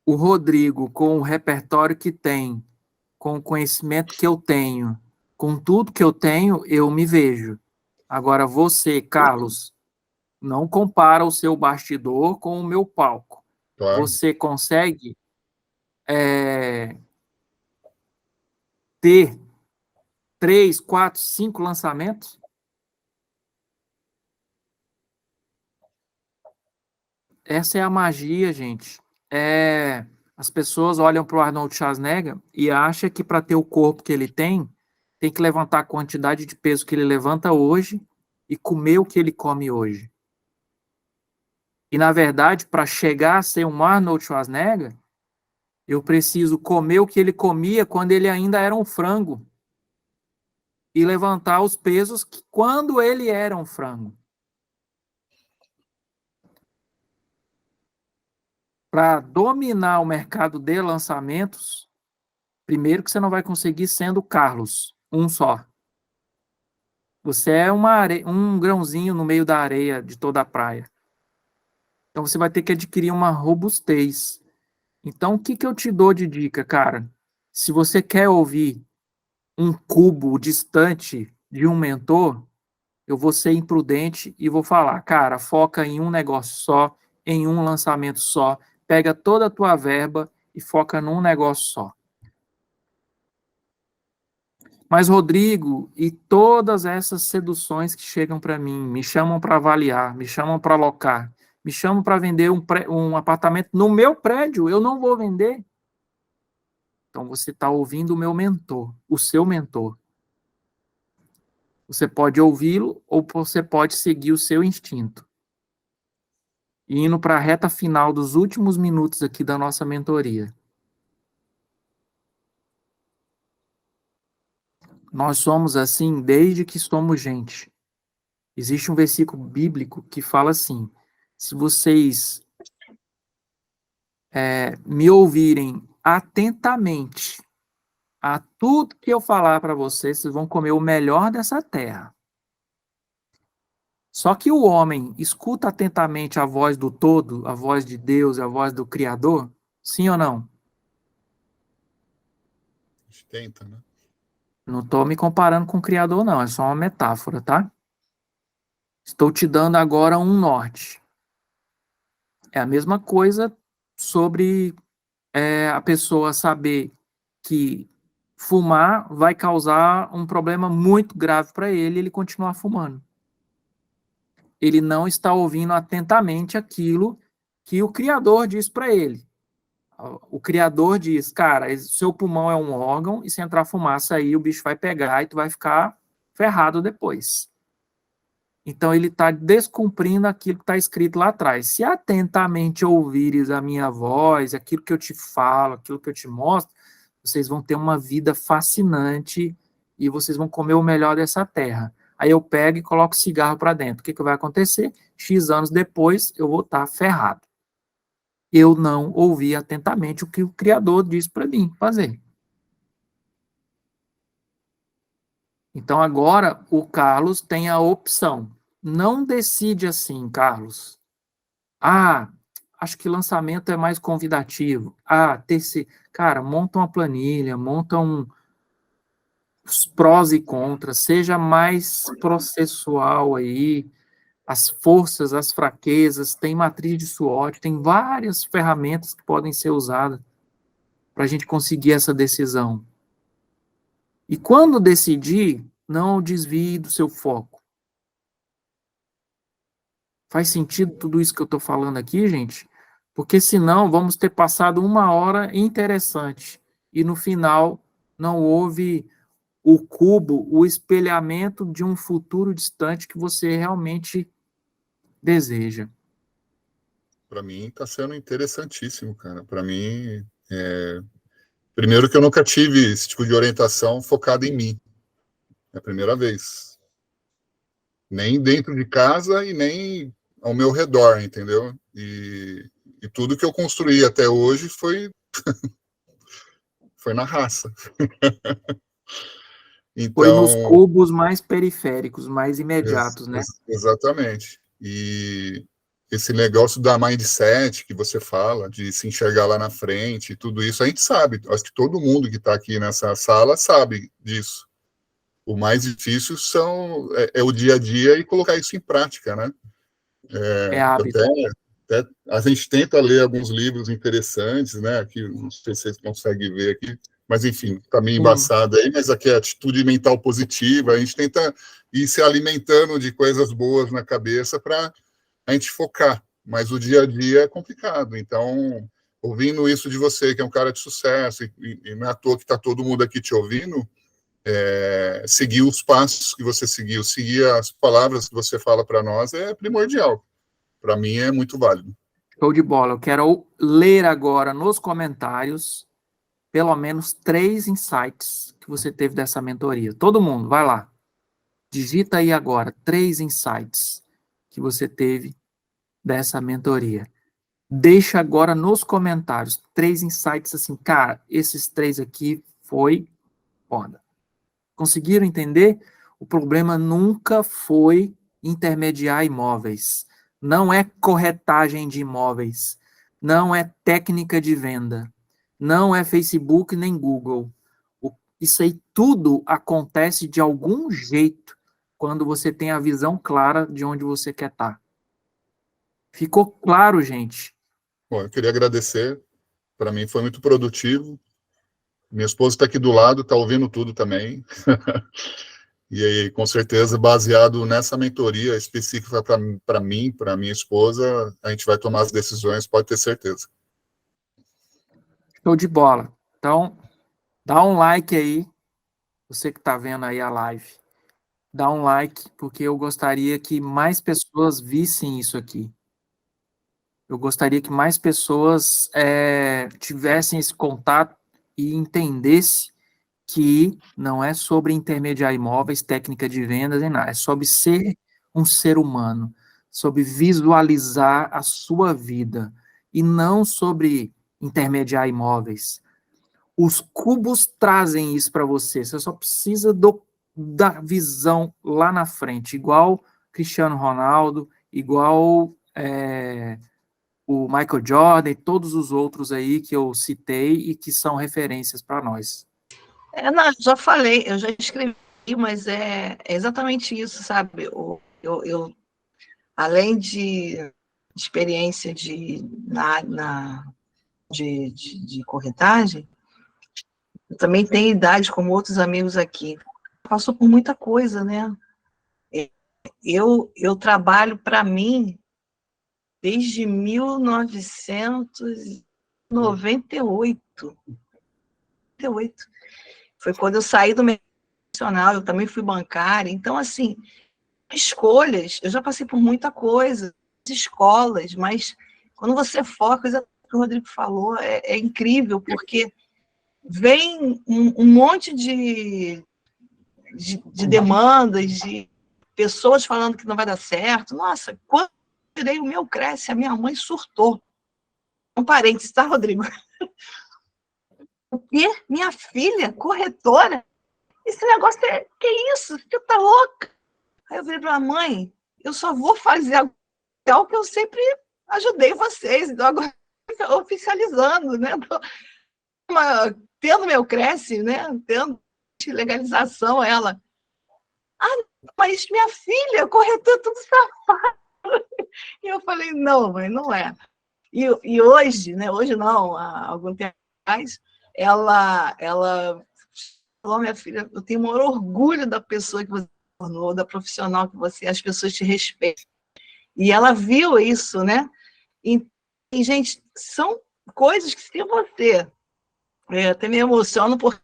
B: O Rodrigo, com o repertório que tem, com o conhecimento que eu tenho, com tudo que eu tenho, eu me vejo. Agora, você, Carlos, não compara o seu bastidor com o meu palco.
A: Claro.
B: Você consegue ter 3, 4, 5 lançamentos? Essa é a magia, gente. As pessoas olham para o Arnold Schwarzenegger e acham que para ter o corpo que ele tem que levantar a quantidade de peso que ele levanta hoje e comer o que ele come hoje. E, na verdade, para chegar a ser um Arnold Schwarzenegger, eu preciso comer o que ele comia quando ele ainda era um frango e levantar os pesos que quando ele era um frango. Para dominar o mercado de lançamentos, primeiro que você não vai conseguir sendo Carlos, um só. Você é um grãozinho no meio da areia de toda a praia. Então você vai ter que adquirir uma robustez. Então o que eu te dou de dica, cara? Se você quer ouvir um cubo distante de um mentor, eu vou ser imprudente e vou falar, cara, foca em um negócio só, em um lançamento só, pega toda a tua verba e foca num negócio só. Mas, Rodrigo, e todas essas seduções que chegam para mim, me chamam para avaliar, me chamam para alocar, me chamam para vender um apartamento no meu prédio, eu não vou vender. Então, você está ouvindo o meu mentor, o seu mentor. Você pode ouvi-lo ou você pode seguir o seu instinto. E indo para a reta final dos últimos minutos aqui da nossa mentoria. Nós somos assim desde que somos gente. Existe um versículo bíblico que fala assim, se vocês me ouvirem atentamente a tudo que eu falar para vocês, vocês vão comer o melhor dessa terra. Só que o homem escuta atentamente a voz do todo, a voz de Deus, a voz do Criador? Sim ou não?
A: A gente tenta, né?
B: Não estou me comparando com o Criador, não. É só uma metáfora, tá? Estou te dando agora um norte. É a mesma coisa sobre a pessoa saber que fumar vai causar um problema muito grave para ele e ele continuar fumando. Ele não está ouvindo atentamente aquilo que o Criador diz para ele. O Criador diz, cara, seu pulmão é um órgão e se entrar fumaça aí, o bicho vai pegar e tu vai ficar ferrado depois. Então ele está descumprindo aquilo que está escrito lá atrás. Se atentamente ouvires a minha voz, aquilo que eu te falo, aquilo que eu te mostro, vocês vão ter uma vida fascinante e vocês vão comer o melhor dessa terra. Aí eu pego e coloco cigarro para dentro. O que vai acontecer? X anos depois, eu vou estar ferrado. Eu não ouvi atentamente o que o Criador disse para mim fazer. Então agora o Carlos tem a opção. Não decide assim, Carlos. Acho que lançamento é mais convidativo. Cara, monta uma planilha, monta os prós e contras, seja mais processual aí, as forças, as fraquezas, tem matriz de SWOT, tem várias ferramentas que podem ser usadas para a gente conseguir essa decisão. E quando decidir, não desvie do seu foco. Faz sentido tudo isso que eu estou falando aqui, gente? Porque senão vamos ter passado uma hora interessante e no final não houve o cubo, o espelhamento de um futuro distante que você realmente deseja.
A: Para mim está sendo interessantíssimo, cara. Para mim, primeiro que eu nunca tive esse tipo de orientação focada em mim. É a primeira vez. Nem dentro de casa e nem ao meu redor, entendeu? E E tudo que eu construí até hoje foi na raça.
B: Foi nos
A: Então,
B: cubos mais periféricos, mais imediatos, né?
A: exatamente. E esse negócio da mindset que você fala, de se enxergar lá na frente, tudo isso, a gente sabe. Acho que todo mundo que está aqui nessa sala sabe disso. O mais difícil é o dia a dia e colocar isso em prática, né?
B: É hábito.
A: Até a gente tenta ler alguns livros interessantes, né? Aqui, não sei se vocês conseguem ver aqui, mas enfim, tá meio embaçado aí, mas aqui é atitude mental positiva, a gente tenta ir se alimentando de coisas boas na cabeça para a gente focar, mas o dia a dia é complicado, então, ouvindo isso de você, que é um cara de sucesso, e não é à toa que está todo mundo aqui te ouvindo, seguir os passos que você seguiu, seguir as palavras que você fala para nós é primordial. Para mim é muito válido.
B: Show de bola. Eu quero ler agora nos comentários pelo menos 3 insights que você teve dessa mentoria. Todo mundo, vai lá. Digita aí agora 3 insights que você teve dessa mentoria. Deixa agora nos comentários 3 insights assim, cara, esses 3 aqui foi foda. Conseguiram entender? O problema nunca foi intermediar imóveis. Não é corretagem de imóveis. Não é técnica de venda. Não é Facebook nem Google. Isso aí tudo acontece de algum jeito quando você tem a visão clara de onde você quer estar. Ficou claro, gente?
A: Bom, eu queria agradecer. Para mim foi muito produtivo. Minha esposa está aqui do lado, está ouvindo tudo também. E aí, com certeza, baseado nessa mentoria específica para mim, para minha esposa, a gente vai tomar as decisões, pode ter certeza.
B: Show de bola. Então, dá um like aí, você que está vendo aí a live. Dá um like, porque eu gostaria que mais pessoas vissem isso aqui. Eu gostaria que mais pessoas tivessem esse contato e entendessem que não é sobre intermediar imóveis, técnica de vendas e nada. É sobre ser um ser humano, sobre visualizar a sua vida e não sobre intermediar imóveis. Os cubos trazem isso para você. Você só precisa da visão lá na frente, igual Cristiano Ronaldo, igual o Michael Jordan e todos os outros aí que eu citei e que são referências para nós.
E: Não, já falei, eu já escrevi, mas é exatamente isso, sabe? Eu além de experiência de corretagem, eu também tenho idade, como outros amigos aqui. Passou por muita coisa, né? Eu trabalho para mim desde 1998. Foi quando eu saí do mercado profissional, eu também fui bancária. Então, assim, escolhas, eu já passei por muita coisa, escolas, mas quando você foca, coisa que o Rodrigo falou, é incrível, porque vem um monte de demandas, de pessoas falando que não vai dar certo. Nossa, quando eu tirei o meu Cresce, a minha mãe surtou. Um parênteses, tá, Rodrigo? E minha filha, corretora, esse negócio que isso? Você tá louca? Aí eu falei para a mãe, eu só vou fazer o que eu sempre ajudei vocês, então agora oficializando, né? Tendo meu Cresce, né? Tendo legalização, ela. Mas minha filha, corretora, tudo safado. E eu falei, não, mãe, não é. E hoje, né? Hoje não, há algum tempo atrás, ela falou, minha filha, eu tenho o maior orgulho da pessoa que você tornou, da profissional que você, as pessoas te respeitam. E ela viu isso, né? E gente, são coisas que se você... até me emociono por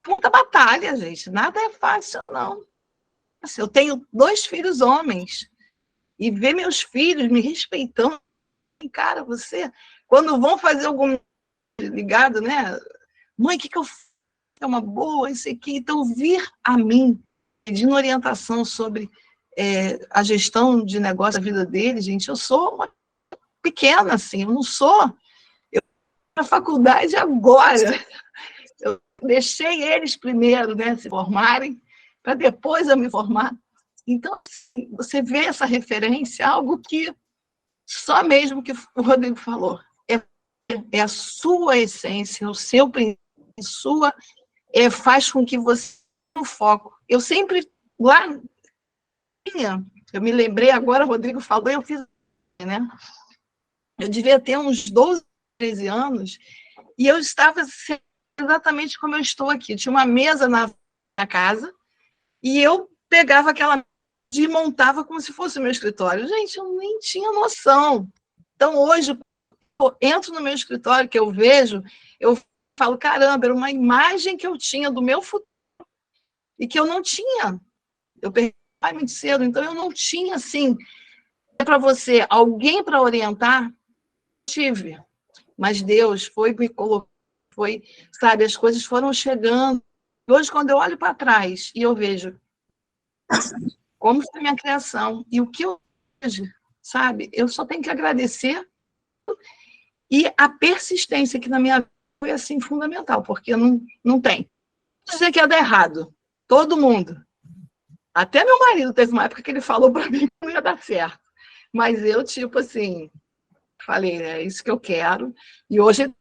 E: muita batalha, gente. Nada é fácil, não. Assim, eu tenho 2 filhos homens e ver meus filhos me respeitando. Cara, você... Quando vão fazer algum ligado, né? Mãe, o que eu faço? É uma boa, isso aqui. Então, vir a mim, pedindo orientação sobre a gestão de negócio da vida dele, gente, eu sou pequena, assim, eu não sou... Eu na faculdade agora, eu deixei eles primeiro, né, se formarem, para depois eu me formar. Então, assim, você vê essa referência, algo que só mesmo que o Rodrigo falou, é a sua essência, o seu princípio, faz com que você tenha um foco. Eu sempre, lá, eu me lembrei agora, o Rodrigo falou, eu fiz, né? Eu devia ter uns 12, 13 anos, e eu estava exatamente como eu estou aqui. Tinha uma mesa na minha casa, e eu pegava aquela mesa e montava como se fosse o meu escritório. Gente, eu nem tinha noção. Então, hoje, eu entro no meu escritório, que eu vejo, eu falo, caramba, era uma imagem que eu tinha do meu futuro, e que eu não tinha. Eu perdi pai muito cedo, então eu não tinha, assim, para você, alguém para orientar, tive. Mas Deus foi me colocando, sabe, as coisas foram chegando. Hoje, quando eu olho para trás e eu vejo como foi a minha criação e o que eu hoje, sabe, eu só tenho que agradecer, e a persistência que na minha vida foi assim fundamental, porque não tem. Não dizer que ia dar errado. Todo mundo. Até meu marido teve uma época que ele falou para mim que não ia dar certo. Mas eu, tipo assim, falei, é isso que eu quero. E hoje,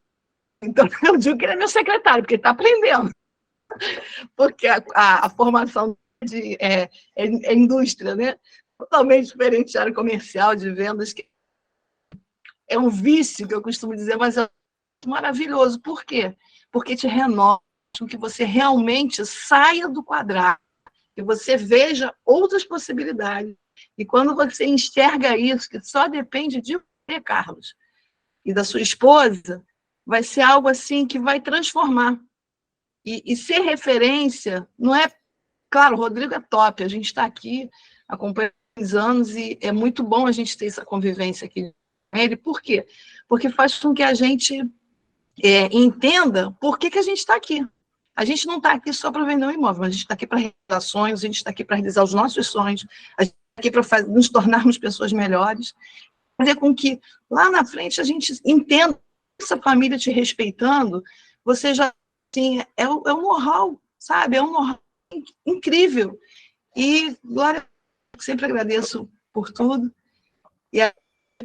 E: então, eu digo que ele é meu secretário, porque ele está aprendendo. Porque a formação é indústria, né? Totalmente diferente de área comercial, de vendas, que é um vício, que eu costumo dizer, mas é maravilhoso. Por quê? Porque te renova, que você realmente saia do quadrado, que você veja outras possibilidades. E quando você enxerga isso, que só depende de você, Carlos, e da sua esposa, vai ser algo assim que vai transformar. E ser referência não é... Claro, o Rodrigo é top, a gente está aqui acompanhando há anos e é muito bom a gente ter essa convivência aqui com ele. Por quê? Porque faz com que a gente entenda por que a gente está aqui. A gente não está aqui só para vender um imóvel, a gente está aqui para realizar sonhos, a gente está aqui para realizar os nossos sonhos, a gente está aqui para nos tornarmos pessoas melhores, fazer com que lá na frente a gente entenda essa família te respeitando, você já, assim, é um know-how, sabe? É um know-how incrível. E, Glória, sempre agradeço por tudo, e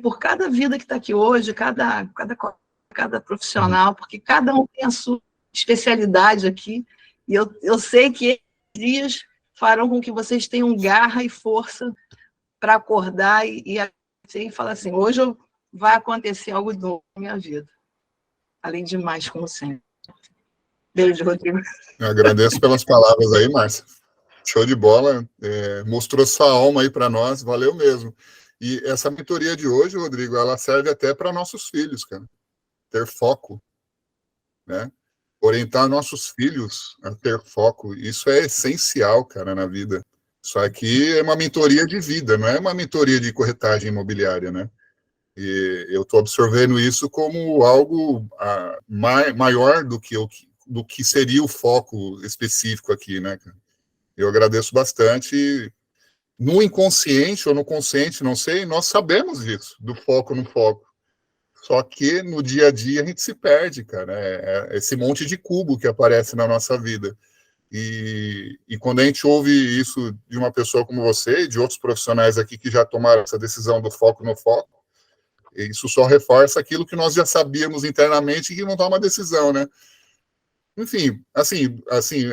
E: por cada vida que está aqui hoje, cada profissional, porque cada um tem a sua especialidade aqui, e eu sei que esses dias farão com que vocês tenham garra e força para acordar e falar assim, hoje vai acontecer algo novo na minha vida. Além de mais, como sempre. Beijo, Rodrigo.
A: Eu agradeço pelas palavras aí, Márcia. Show de bola. Mostrou sua alma aí para nós, valeu mesmo. E essa mentoria de hoje, Rodrigo, ela serve até para nossos filhos, cara. Ter foco, né? Orientar nossos filhos a ter foco, isso é essencial, cara, na vida. Isso aqui é uma mentoria de vida, não é uma mentoria de corretagem imobiliária, né? E eu estou absorvendo isso como algo maior do que seria o foco específico aqui, né, cara? Eu agradeço bastante. No inconsciente ou no consciente, não sei, nós sabemos disso, do foco no foco. Só que no dia a dia a gente se perde, cara. É esse monte de cubo que aparece na nossa vida. E quando a gente ouve isso de uma pessoa como você e de outros profissionais aqui que já tomaram essa decisão do foco no foco, isso só reforça aquilo que nós já sabíamos internamente e que não toma decisão, né? Enfim, assim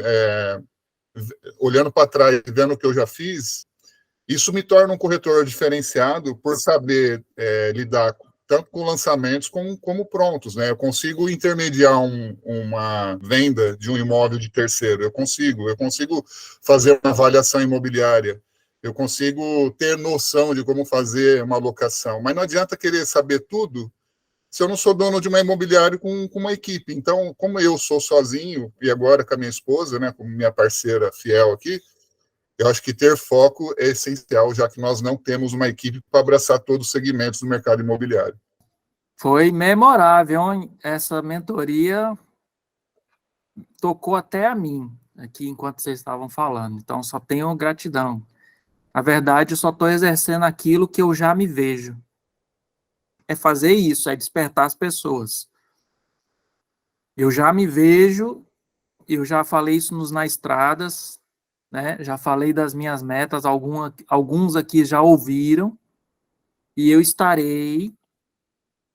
A: olhando para trás, vendo o que eu já fiz, isso me torna um corretor diferenciado por saber lidar tanto com lançamentos como prontos, né? Eu consigo intermediar uma venda de um imóvel de terceiro, eu consigo fazer uma avaliação imobiliária, eu consigo ter noção de como fazer uma locação, mas não adianta querer saber tudo se eu não sou dono de uma imobiliária com uma equipe. Então, como eu sou sozinho, e agora com a minha esposa, né, como minha parceira fiel aqui, eu acho que ter foco é essencial, já que nós não temos uma equipe para abraçar todos os segmentos do mercado imobiliário.
B: Foi memorável, hein? Essa mentoria tocou até a mim, aqui enquanto vocês estavam falando. Então, só tenho gratidão. Na verdade, eu só estou exercendo aquilo que eu já me vejo. é fazer isso, é despertar as pessoas. Eu já me vejo, eu já falei isso nos Na Estradas, né? Já falei das minhas metas, alguns aqui já ouviram, e eu estarei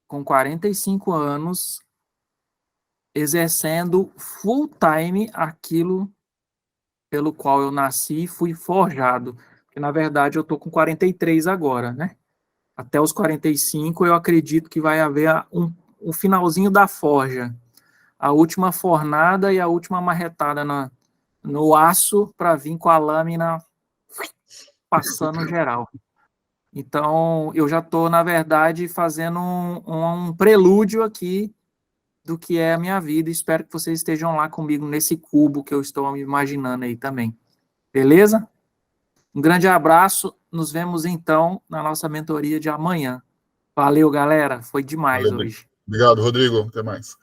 B: com 45 anos exercendo full time aquilo pelo qual eu nasci e fui forjado. Porque, na verdade, eu estou com 43 agora, né? Até os 45, eu acredito que vai haver um finalzinho da forja. A última fornada e a última marretada no aço para vir com a lâmina passando geral. Então, eu já estou, na verdade, fazendo um prelúdio aqui do que é a minha vida. Espero que vocês estejam lá comigo nesse cubo que eu estou me imaginando aí também. Beleza? Um grande abraço. Nos vemos, então, na nossa mentoria de amanhã. Valeu, galera. Foi demais
A: Valeu,
B: hoje.
A: obrigado, Rodrigo. Até mais.